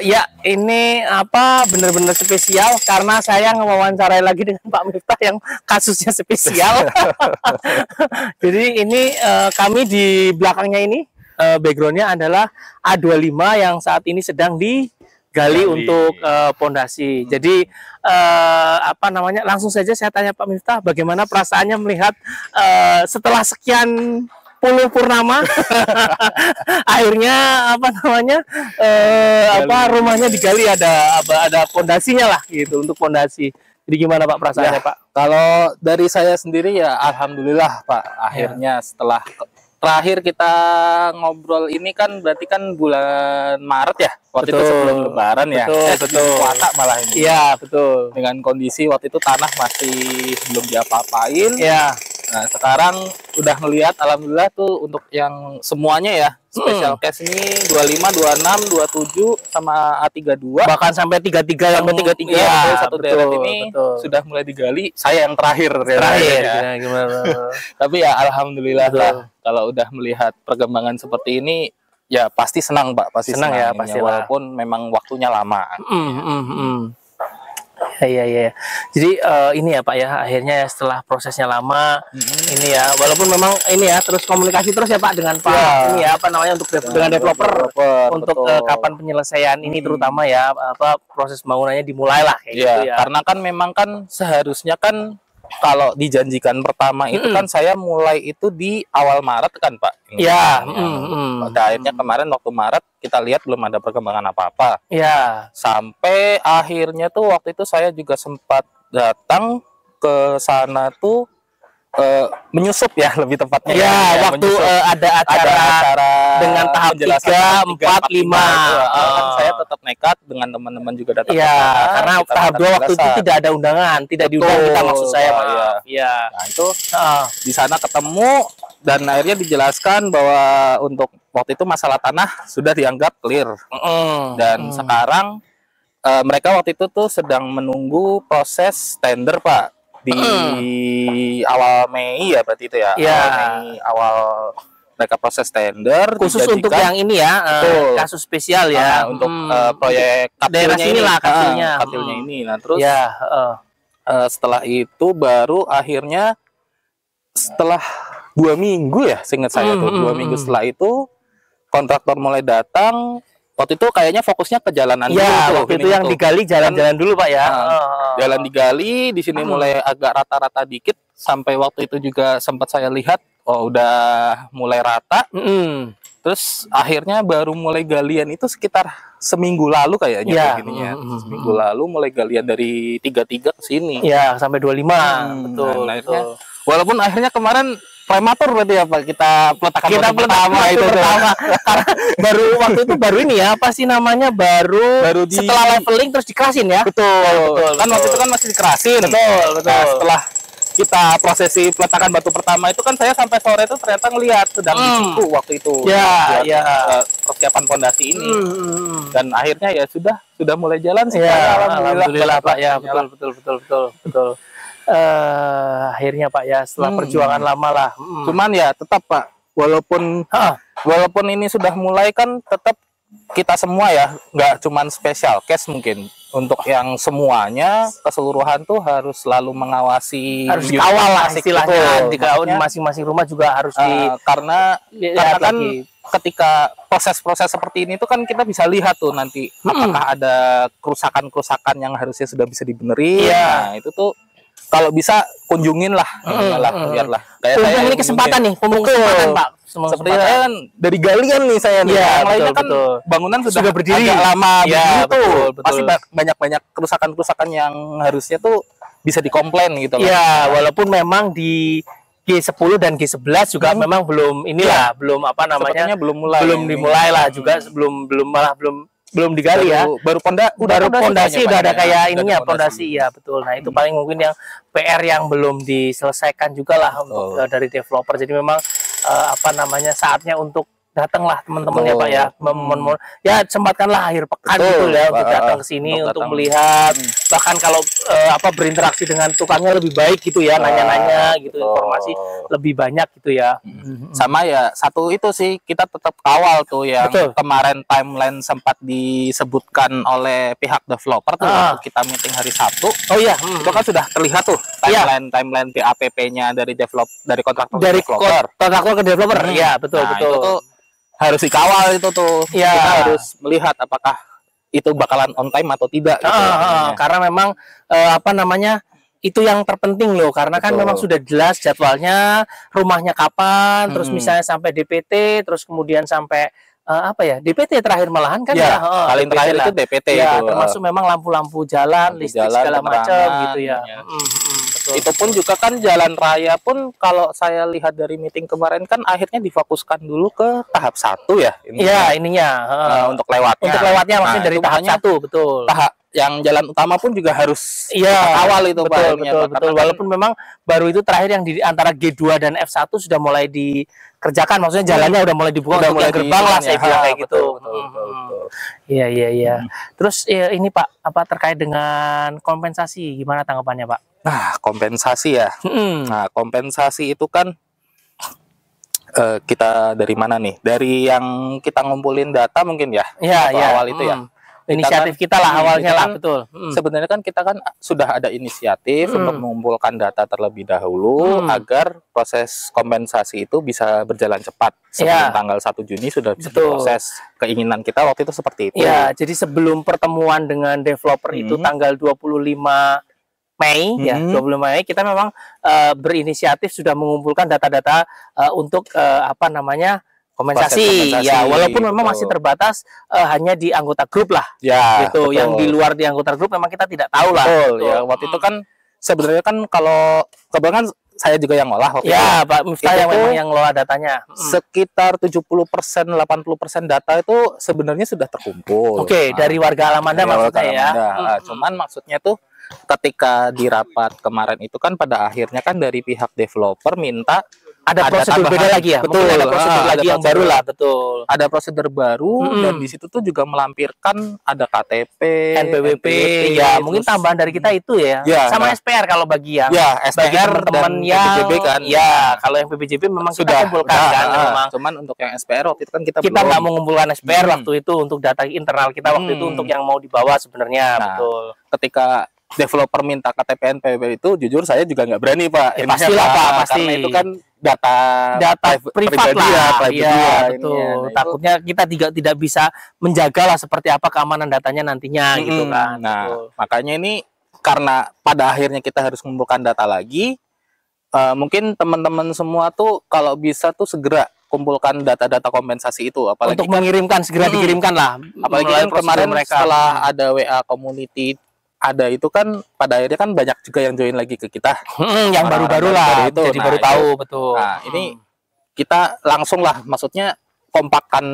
Ya, ini bener-bener spesial karena saya ngewawancarai lagi dengan Pak Miftah yang kasusnya spesial. Jadi ini kami di belakangnya ini backgroundnya adalah A25 yang saat ini sedang digali untuk pondasi. Jadi langsung saja saya tanya Pak Miftah, bagaimana perasaannya melihat setelah sekian puluh purnama akhirnya rumahnya digali, ada pondasinya lah gitu, untuk pondasi. Jadi gimana Pak perasaannya Pak? Kalau dari saya sendiri ya alhamdulillah Pak, akhirnya setelah terakhir kita ngobrol ini kan berarti kan bulan Maret ya, waktu itu sebelum Lebaran ya. Betul. Puasa malah ini. Iya, betul. Dengan kondisi waktu itu tanah masih belum diapa-apain. Iya. Nah, sekarang udah ngelihat alhamdulillah tuh untuk yang semuanya ya. Special case ini 25, 26, 27 sama A32. Bahkan sampai 33 yang satu deret ini sudah mulai digali. Saya yang terakhir ya. Gimana? Tapi ya alhamdulillah lah, kalau udah melihat perkembangan seperti ini ya pasti senang Pak, pasti senang ya, pasti walaupun memang waktunya lama. Iya. Jadi ini ya Pak ya, akhirnya setelah prosesnya lama, ini ya, walaupun memang ini ya, terus komunikasi terus ya Pak dengan Pak ini ya, untuk dengan developer untuk kapan penyelesaian ini, terutama ya proses bangunannya dimulai lah kayak gitu ya. Karena kan memang kan seharusnya kan kalau dijanjikan pertama itu kan saya mulai itu di awal Maret kan Pak. Iya. Pada akhirnya kemarin waktu Maret kita lihat belum ada perkembangan apa-apa. Iya. Sampai akhirnya tuh waktu itu saya juga sempat datang ke sana tuh menyusup ya, lebih tepatnya. Ya, waktu ada acara dengan tahap 3, 4, 5. Kan saya tetap nekat dengan teman-teman juga datang. Iya, karena tahap 2 waktu itu tidak ada undangan, tidak diundang kita, maksud saya Pak. Iya. Nah, itu di sana ketemu dan akhirnya dijelaskan bahwa untuk waktu itu masalah tanah sudah dianggap clear. Dan sekarang mereka waktu itu tuh sedang menunggu proses tender Pak. Di awal Mei ya berarti itu ya. Awal mereka proses tender khusus untuk yang ini ya, kasus spesial ya, untuk proyek daerah sini lah katilnya ini. Nah terus setelah itu baru akhirnya setelah 2 minggu ya, seingat saya tuh 2 minggu setelah itu kontraktor mulai datang. Waktu itu kayaknya fokusnya ke jalanan dulu. Waktu itu yang digali jalan-jalan dulu Pak ya. Jalan digali, di sini mulai agak rata-rata dikit. Sampai waktu itu juga sempat saya lihat, udah mulai rata. Terus akhirnya baru mulai galian itu sekitar seminggu lalu kayaknya. Seminggu lalu mulai galian dari 33 ke sini. Iya, sampai 25. Betul. Nah, akhirnya, walaupun akhirnya kemarin prematur berarti ya Pak, kita peletakan pertama karena baru waktu itu baru ini ya, apa sih namanya, baru setelah leveling terus dikerasin ya. Betul. Kan waktu itu kan masih dikerasin. Betul. Nah, setelah kita prosesi peletakan batu pertama itu kan saya sampai sore itu ternyata ngelihat sedang disitu waktu itu. Persiapan pondasi ini. Dan akhirnya ya sudah mulai jalan sih. Alhamdulillah Pak ya, betul. Akhirnya Pak ya, setelah perjuangan lama lah. Cuman ya tetap Pak, walaupun ini sudah mulai kan tetap kita semua ya, nggak cuman special case mungkin, untuk yang semuanya keseluruhan tuh harus selalu mengawasi, harus dikawal lah istilahnya, di masing-masing rumah juga harus karena kan ketika proses-proses seperti ini tuh kan kita bisa lihat tuh nanti apakah ada kerusakan-kerusakan yang harusnya sudah bisa dibenerin. Nah itu tuh kalau bisa kunjungin lah, biarlah. Kayak mumpung ini kesempatan nih, mumpung kesempatan Pak. Seperti saya kan dari galian nih saya nih. Yang lainnya kan bangunan sudah berdiri agak lama begitu. Pasti banyak kerusakan-kerusakan yang harusnya tuh bisa dikomplain gitu loh. Iya, walaupun memang di G10 dan G11 juga memang belum inilah, belum apa namanya, belum dimulai lah juga, belum digali ya. Baru pondasi udah ada kayak ininya, pondasi ya betul. Nah, itu paling mungkin yang PR yang belum diselesaikan juga lah untuk dari developer. Jadi memang apa namanya, saatnya untuk datanglah teman-teman ya Pak ya, ya sempatkanlah akhir pekan gitu ya untuk datang ke sini untuk melihat, bahkan kalau apa berinteraksi dengan tukangnya lebih baik gitu ya, nanya-nanya gitu, informasi lebih banyak gitu ya. Sama ya satu itu sih, kita tetap kawal tuh yang kemarin timeline sempat disebutkan oleh pihak developer tuh waktu kita meeting hari Sabtu. Itu kan sudah terlihat tuh timeline PAPP-nya dari kontraktor ke developer. Iya, betul. Itu tuh harus dikawal itu tuh. Kita harus melihat apakah itu bakalan on time atau tidak gitu. Karena memang apa namanya, itu yang terpenting loh, karena kan memang sudah jelas jadwalnya, rumahnya kapan, terus misalnya sampai DPT, terus kemudian sampai apa ya, DPT terakhir malahan kan ya, paling terakhir itu DPT ya, itu. termasuk memang lampu-lampu jalan, listrik segala macam gitu ya. Betul. Itu pun juga kan jalan raya pun kalau saya lihat dari meeting kemarin kan akhirnya difokuskan dulu ke tahap 1 ya. Untuk lewatnya. Untuk lewatnya maksudnya dari tahap 1, betul. Tahap yang jalan utama pun juga harus awal itu betul. Walaupun memang baru itu terakhir yang di antara G2 dan F1 sudah mulai dikerjakan, maksudnya jalannya udah mulai dibuka untuk mulai gerbang lah, saya bilang kayak gitu. Iya. Terus ini Pak, apa terkait dengan kompensasi, gimana tanggapannya Pak? Nah, kompensasi ya. Nah, kompensasi itu kan kita dari mana nih? Dari yang kita ngumpulin data mungkin ya? Awal itu ya. Inisiatif kita lah awalnya lah, betul. Sebenarnya kan kita kan sudah ada inisiatif untuk mengumpulkan data terlebih dahulu agar proses kompensasi itu bisa berjalan cepat. Sebelum tanggal 1 Juni sudah bisa diproses. Keinginan kita waktu itu seperti itu. Ya, jadi sebelum pertemuan dengan developer itu tanggal 25 Mei ya, 25 Mei kita memang berinisiatif sudah mengumpulkan data-data untuk apa namanya, kompensasi ya, walaupun memang masih terbatas hanya di anggota grup lah ya, gitu. Yang di luar di anggota grup memang kita tidak tahu lah. Ya, waktu itu kan sebenarnya kan kalau kebanyakan saya juga yang ngolah waktu itu. Pak Miftah yang memang yang ngolah datanya. Sekitar 70%, 80% data itu sebenarnya sudah terkumpul. Dari warga Alamanda maksudnya ya. Cuman maksudnya tuh ketika di rapat kemarin itu kan pada akhirnya kan dari pihak developer minta ada prosedur beda lagi ya. Betul, ada prosedur lagi yang baru lah, betul. Ada prosedur baru dan di situ tuh juga melampirkan ada KTP, NPWP, ya terus, mungkin tambahan dari kita itu ya. Sama SPR kalau bagi yang SPR teman-teman yang PBJB kan. Kalau yang PBJB memang sudah kita kumpulkan kan memang. Cuman untuk yang SPR waktu itu kan kita nggak mengumpulkan SPR waktu itu untuk data internal kita waktu itu untuk yang mau dibawa sebenarnya, betul. Ketika developer minta KTP NPWP itu jujur saya juga nggak berani Pak. Pastilah Pak, pasti. Karena itu kan data privat lah. Iya, betul. Takutnya kita tidak bisa menjaga lah seperti apa keamanan datanya nantinya gitu kan. Nah, makanya ini karena pada akhirnya kita harus mengumpulkan data lagi, mungkin teman-teman semua tuh kalau bisa tuh segera kumpulkan data-data kompensasi itu, apalagi untuk mengirimkan segera dikirimkan lah. Apalagi kan kemarin setelah ada WA community ada itu kan pada akhirnya kan banyak juga yang join lagi ke kita, yang baru-baru lah itu, jadi baru tahu betul. Nah ini kita langsung lah, maksudnya kompakkan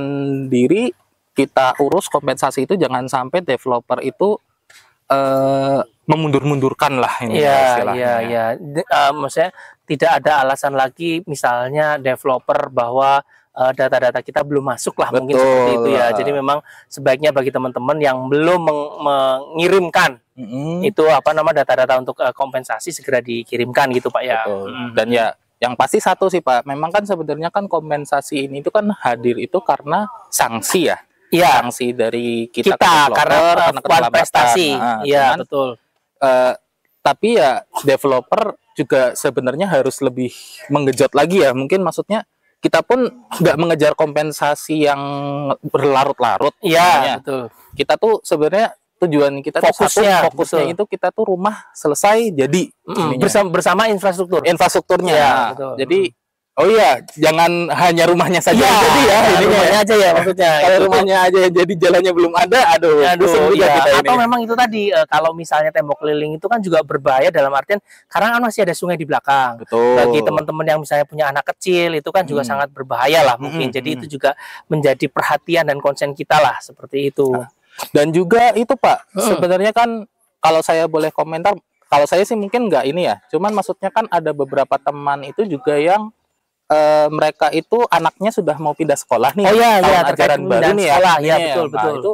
diri, kita urus kompensasi itu, jangan sampai developer itu memundur-mundurkan lah ini istilahnya. Maksudnya tidak ada alasan lagi misalnya developer bahwa data-data kita belum masuk lah, mungkin seperti itu ya. Jadi memang sebaiknya bagi teman-teman yang belum mengirimkan itu apa nama data-data untuk kompensasi segera dikirimkan gitu Pak ya. Dan ya yang pasti satu sih Pak, memang kan sebenarnya kan kompensasi ini itu kan hadir itu karena sanksi ya. Sanksi dari kita karena prestasi. Betul. Tapi ya developer juga sebenarnya harus lebih mengejut lagi ya. Mungkin maksudnya kita pun nggak mengejar kompensasi yang berlarut-larut. Betul. Kita tuh sebenarnya tujuan kita fokusnya itu kita tuh rumah selesai jadi bersama infrastrukturnya ya, betul. Jadi jangan hanya rumahnya saja jadi ya rumahnya aja ya maksudnya. Kalau rumahnya aja jadi jalannya belum ada, aduh kita atau memang itu tadi kalau misalnya tembok keliling itu kan juga berbahaya dalam artian karena kan masih ada sungai di belakang. Betul. Bagi teman-teman yang misalnya punya anak kecil itu kan juga sangat berbahaya lah mungkin. Jadi itu juga menjadi perhatian dan konsen kita lah seperti itu. Dan juga itu Pak, sebenarnya kan kalau saya boleh komentar, kalau saya sih mungkin nggak ini ya, cuman maksudnya kan ada beberapa teman itu juga yang mereka itu anaknya sudah mau pindah sekolah nih. Tahun ajaran baru nih ya. Ya betul. Nah, itu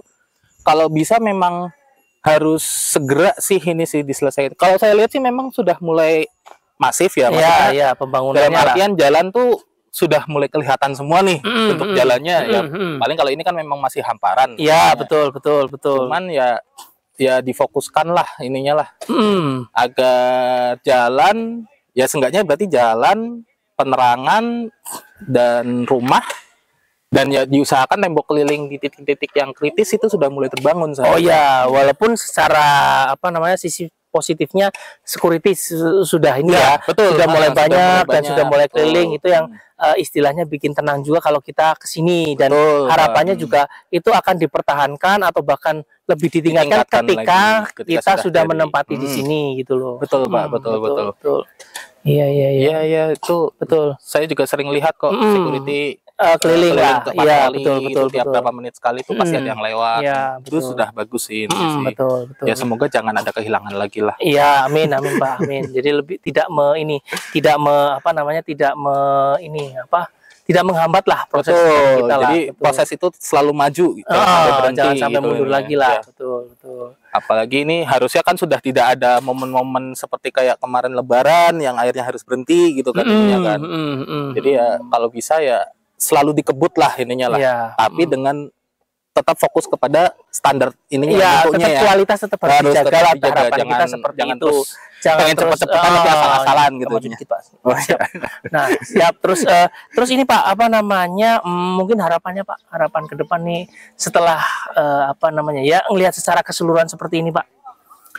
kalau bisa memang harus segera sih ini sih diselesaikan. Kalau saya lihat sih memang sudah mulai masif ya. Iya, pembangunannya. Dalam artian jalan tuh sudah mulai kelihatan semua nih bentuk jalannya. Paling kalau ini kan memang masih hamparan. Iya, betul. Cuman ya difokuskan lah ininya lah. Agar jalan ya seenggaknya berarti jalan, penerangan dan rumah, dan ya diusahakan tembok keliling di titik-titik yang kritis itu sudah mulai terbangun. Walaupun secara sisi positifnya security sudah ini sudah mulai banyak dan sudah mulai keliling. Itu yang istilahnya bikin tenang juga kalau kita kesini, dan harapannya juga itu akan dipertahankan atau bahkan lebih ditingkatkan ketika kita sudah menempati di sini gitu loh. Betul Pak, betul. Iya itu betul. Saya juga sering lihat kok security keliling lah. Iya, betul. Tiap berapa menit sekali itu pasti ada yang lewat. Iya, itu sudah bagus sih. Betul. Ya semoga jangan ada kehilangan lagi lah. Iya, amin Pak, amin. Jadi lebih tidak menghambat lah proses kita lah. Jadi proses itu selalu maju gitu. Jangan sampai mundur lagi lah. Betul. Apalagi ini harusnya kan sudah tidak ada momen-momen seperti kayak kemarin Lebaran yang akhirnya harus berhenti gitu kan ininya kan. Jadi ya kalau bisa ya selalu dikebut lah ininya lah. Tapi dengan tetap fokus kepada standar ininya. Tetap kualitas tetap harus dijaga lah. Harapan kita seperti itu. Jangan cepet-cepetan tapi asal-asalan gitu. Nah, siap. Terus ini Pak, mungkin harapannya Pak, harapan ke depan nih setelah ngelihat secara keseluruhan seperti ini Pak.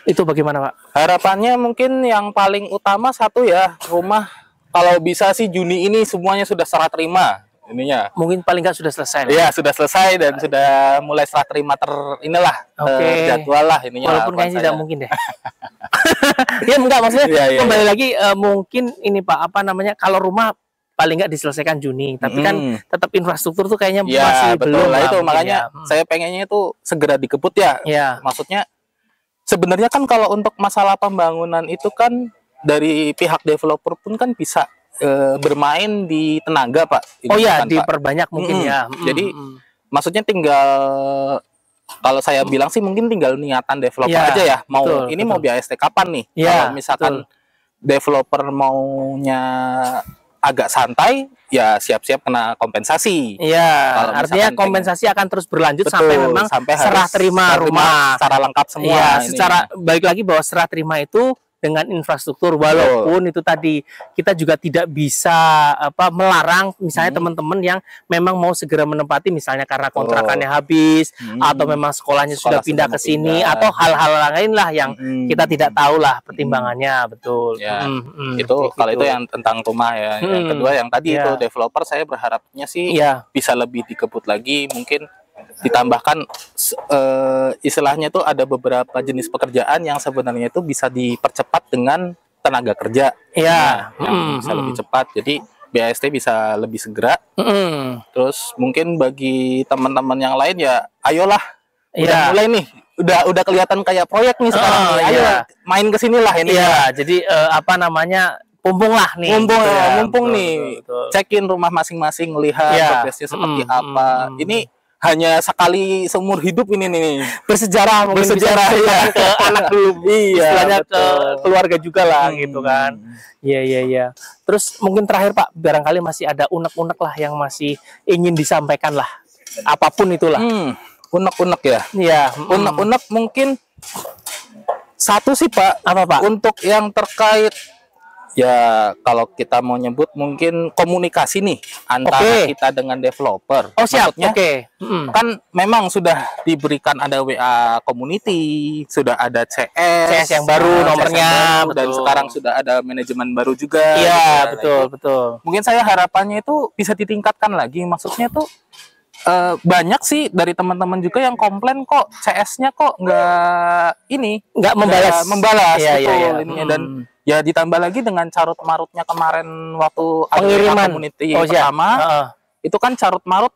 Itu bagaimana Pak? Harapannya mungkin yang paling utama satu ya, rumah kalau bisa sih Juni ini semuanya sudah serah terima. Ininya mungkin paling nggak sudah selesai. Iya, sudah selesai dan sudah mulai serah terima jadwal lah ininya. Walaupun kayaknya tidak mungkin deh. Ya enggak, maksudnya kembali lagi mungkin ini Pak, kalau rumah paling nggak diselesaikan Juni, tapi kan tetap infrastruktur tuh kayaknya masih belum lah. Itu makanya saya pengennya itu segera dikebut ya. Maksudnya sebenarnya kan kalau untuk masalah pembangunan itu kan dari pihak developer pun kan bisa bermain di tenaga Pak. Diperbanyak mungkin ya. Jadi maksudnya tinggal, kalau saya bilang sih mungkin tinggal niatan developer aja ya. Mau BAST kapan nih? Kalau misalkan developer maunya agak santai, ya siap-siap kena kompensasi. Artinya kompensasi akan terus berlanjut sampai serah terima rumah secara lengkap semua. Balik lagi bahwa serah terima itu dengan infrastruktur, walaupun itu tadi kita juga tidak bisa melarang misalnya teman-teman yang memang mau segera menempati misalnya karena kontrakannya habis atau memang sekolahnya sudah pindah ke sini atau hal-hal lain lah yang kita tidak tahu lah pertimbangannya. Betul. Itu kalau itu yang tentang rumah ya. Yang kedua yang tadi itu developer, saya berharapnya sih bisa lebih dikebut lagi, mungkin ditambahkan istilahnya tuh ada beberapa jenis pekerjaan yang sebenarnya itu bisa dipercepat dengan tenaga kerja yang bisa lebih cepat, jadi BAST bisa lebih segera. Terus mungkin bagi teman-teman yang lain ya ayolah, udah mulai nih, udah kelihatan kayak proyek nih sekarang nih. Ayo main ke sini lah ini. Jadi mumpung lah nih. Mumpung nih. Cekin rumah masing-masing, lihat progresnya seperti apa. Ini hanya sekali seumur hidup ini nih. Bersejarah ke anak dulu. Istilahnya ke keluarga juga lah gitu kan. Iya. Terus mungkin terakhir Pak, barangkali masih ada unek-unek lah yang masih ingin disampaikan lah. Apapun itulah. Unek-unek ya. Iya. Unek-unek mungkin satu sih Pak. Apa Pak? Untuk yang terkait Ya, kalau kita mau nyebut mungkin komunikasi nih antara kita dengan developer. Oh, siap. Kan memang sudah diberikan ada WA community, sudah ada CS yang baru nomornya, dan sekarang sudah ada manajemen baru juga. Iya, gitu. betul. Mungkin saya harapannya itu bisa ditingkatkan lagi. Maksudnya tuh banyak sih dari teman-teman juga yang komplain kok CS-nya kok nggak membalas ininya. Dan ya ditambah lagi dengan carut marutnya kemarin waktu pengiriman community pertama itu kan carut marut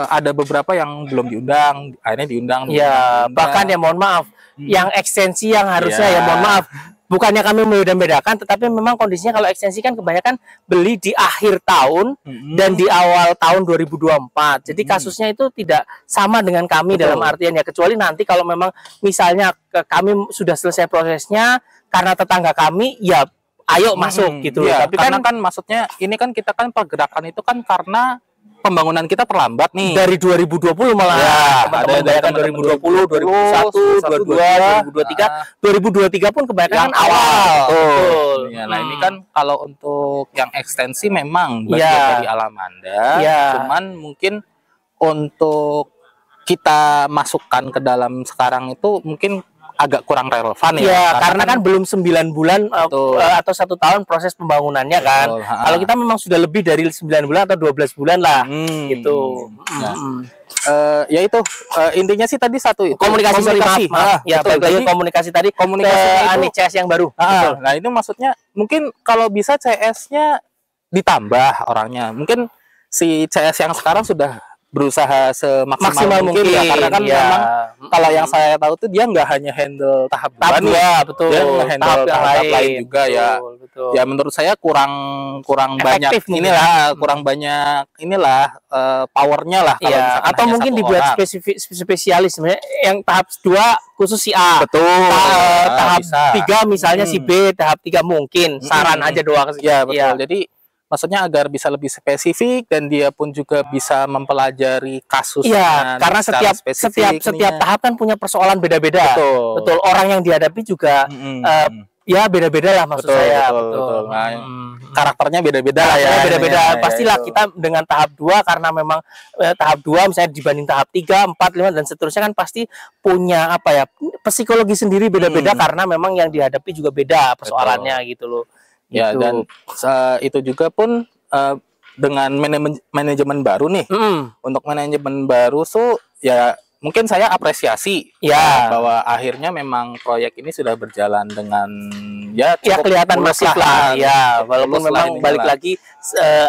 ada beberapa yang belum diundang, akhirnya diundang. Ya, bahkan ya mohon maaf, yang ekstensi yang harusnya ya mohon maaf, bukannya kami membeda-bedakan, tetapi memang kondisinya kalau ekstensi kan kebanyakan beli di akhir tahun dan di awal tahun 2024. Jadi kasusnya itu tidak sama dengan kami dalam artian ya, kecuali nanti kalau memang misalnya kami sudah selesai prosesnya karena tetangga kami, ya ayo masuk gitu. Ya, tapi karena kan maksudnya ini kan kita kan pergerakan itu kan karena pembangunan kita terlambat nih. Dari 2020 malah. Ya, ada 2020, 2021, 2022, 2023 pun kebanyakan awal. Betul. Ya, nah ini kan kalau untuk yang ekstensi memang bagian dari Alamanda. Cuman mungkin untuk kita masukkan ke dalam sekarang itu mungkin agak kurang relevan ya. Karena kan belum 9 bulan atau 1 tahun proses pembangunannya kan. Kalau kita memang sudah lebih dari 9 bulan atau 12 bulan lah gitu. Ya itu intinya sih tadi satu itu komunikasi. Ya, betul. Komunikasi tadi komunikasi CS yang baru. Nah, itu maksudnya mungkin kalau bisa CS-nya ditambah orangnya. Mungkin si CS yang sekarang sudah berusaha semaksimal mungkin ya, karena kan memang kalau yang saya tahu tuh dia nggak hanya handle tahap 2 betul. Dia handle tahap lain juga betul. Ya menurut saya kurang banyak kurang banyak powernya lah kalau atau mungkin dibuat spesialis sebenarnya yang tahap 2 khusus si A. Betul. Tahap 3 misalnya si B, tahap 3 mungkin saran aja doang. Ya betul. Jadi maksudnya agar bisa lebih spesifik dan dia pun juga bisa mempelajari kasusnya. Karena setiap tahap kan punya persoalan beda-beda. Betul. Orang yang dihadapi juga ya beda-beda lah maksud saya. Betul. Nah, karakternya beda-beda lah ya. Beda-beda. Pastilah kita dengan tahap 2 karena memang tahap 2 misalnya dibanding tahap 3, 4, 5 dan seterusnya kan pasti punya psikologi sendiri beda-beda karena memang yang dihadapi juga beda persoalannya gitu loh. Ya, dan itu juga pun dengan manajemen baru nih. Untuk manajemen baru ya mungkin saya apresiasi bahwa akhirnya memang proyek ini sudah berjalan dengan kelihatan masif lah. Walaupun memang balik lagi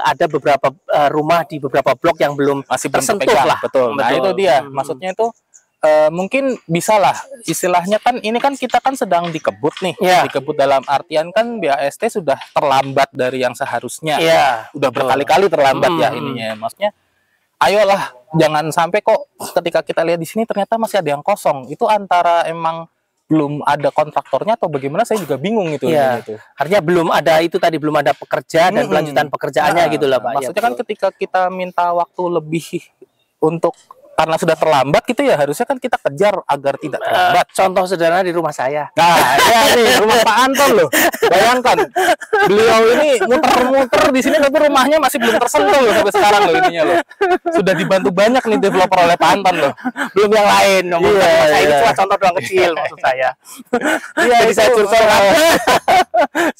ada beberapa rumah di beberapa blok yang belum masih tersentuh lah. Betul. Nah, itu dia. Maksudnya itu mungkin bisa lah istilahnya kan ini kan kita kan sedang dikebut nih, dikebut dalam artian kan BAST sudah terlambat dari yang seharusnya, udah berkali-kali terlambat ininya, maksudnya ayolah jangan sampai kok ketika kita lihat di sini ternyata masih ada yang kosong, itu antara emang belum ada kontraktornya atau bagaimana saya juga bingung gitu. Artinya belum ada itu tadi, belum ada pekerja dan kelanjutan pekerjaannya gitu lah Pak. Maksudnya kan ketika kita minta waktu lebih untuk karena sudah terlambat gitu ya, harusnya kan kita kejar agar tidak terlambat. Contoh sederhana di rumah saya. Nah, nih rumah Pak Anton loh. Bayangkan, beliau ini muter-muter di sini tapi rumahnya masih belum tersentuh loh sampai sekarang loh ininya loh. Sudah dibantu banyak nih developer oleh Pak Anton loh. Belum yang lain. Ini cuma contoh doang kecil maksud saya. Jadi saya curcol.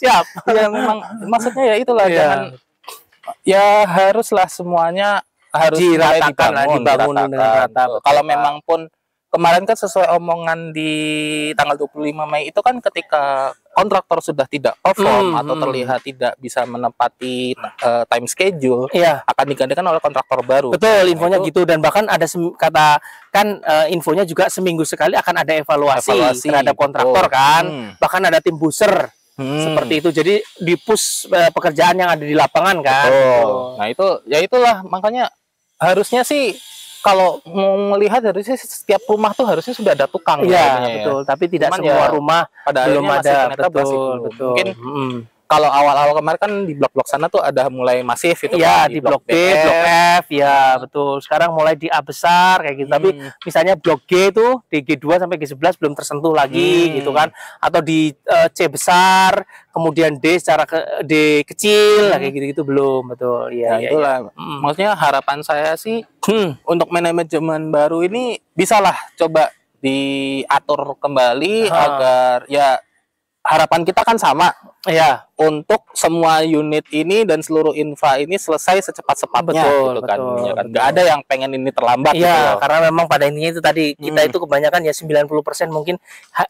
Siap. Ya memang maksudnya ya itulah jangan ya haruslah semuanya harus dibangun dengan rata. Kalau memang pun kemarin kan sesuai omongan di tanggal 25 Mei itu kan ketika kontraktor sudah tidak perform atau terlihat tidak bisa menepati time schedule, akan digantikan oleh kontraktor baru. Betul, infonya gitu, dan bahkan ada infonya juga seminggu sekali akan ada evaluasi terhadap kontraktor kan. Bahkan ada tim booster. Seperti itu, jadi di push pekerjaan yang ada di lapangan kan. Nah itu ya itulah makanya harusnya sih kalau mau melihat harusnya setiap rumah tuh harusnya sudah ada tukang. Betul. Tapi tidak semua rumah pada belum ada. Betul. Mungkin kalau awal-awal kemarin kan di blok-blok sana tuh ada mulai masif itu ya, kan, di blok B, blok F, ya betul. Sekarang mulai di A besar kayak gitu. Tapi misalnya blok G itu di G2 sampai G11 belum tersentuh lagi gitu kan. Atau di C besar, kemudian D secara D kecil kayak gitu-gitu belum, betul. Ya, ya itulah. Maksudnya harapan saya sih untuk manajemen baru ini bisalah coba diatur kembali agar ya harapan kita kan sama ya untuk semua unit ini dan seluruh infra ini selesai secepat-cepatnya gitu kan. Ya kan nggak ada yang pengen ini terlambat ya gitu. Karena memang pada intinya itu tadi kita itu kebanyakan ya 90% mungkin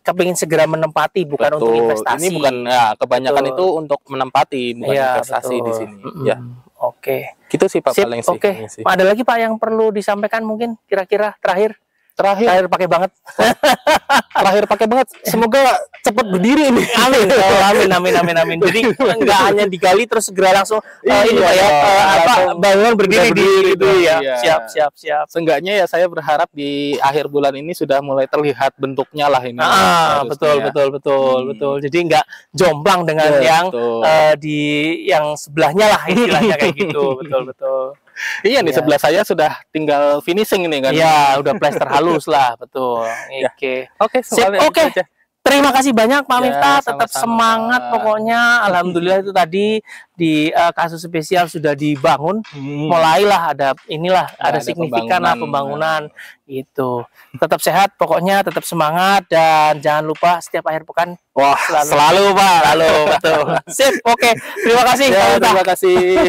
kepingin segera menempati bukan untuk investasi. Ini bukan ya kebanyakan itu untuk menempati bukan investasi di sini ya. Oke. Gitu sih Pak paling sih. Oke. Ada lagi Pak yang perlu disampaikan mungkin kira-kira terakhir pakai banget. Terakhir pakai banget. Semoga cepat berdiri ini. Amin. Amin. Jadi nggak hanya digali terus segera langsung ini Pak ya bangun berdiri di ya. Siap. Seenggaknya ya saya berharap di akhir bulan ini sudah mulai terlihat bentuknya lah ini. Betul. Jadi nggak jomplang dengan yang di yang sebelahnya lah istilahnya kayak gitu. Betul. Iya nih sebelah saya sudah tinggal finishing ini kan. Iya, udah plester halus lah, betul. Oke. Terima kasih banyak Pak Miftah, tetap semangat pokoknya. Alhamdulillah itu tadi di kasus spesial sudah dibangun, mulailah ada signifikan pembangunan itu. Tetap sehat pokoknya, tetap semangat dan jangan lupa setiap akhir pekan selalu Pak. Betul. Sip, oke. Terima kasih. Terima kasih.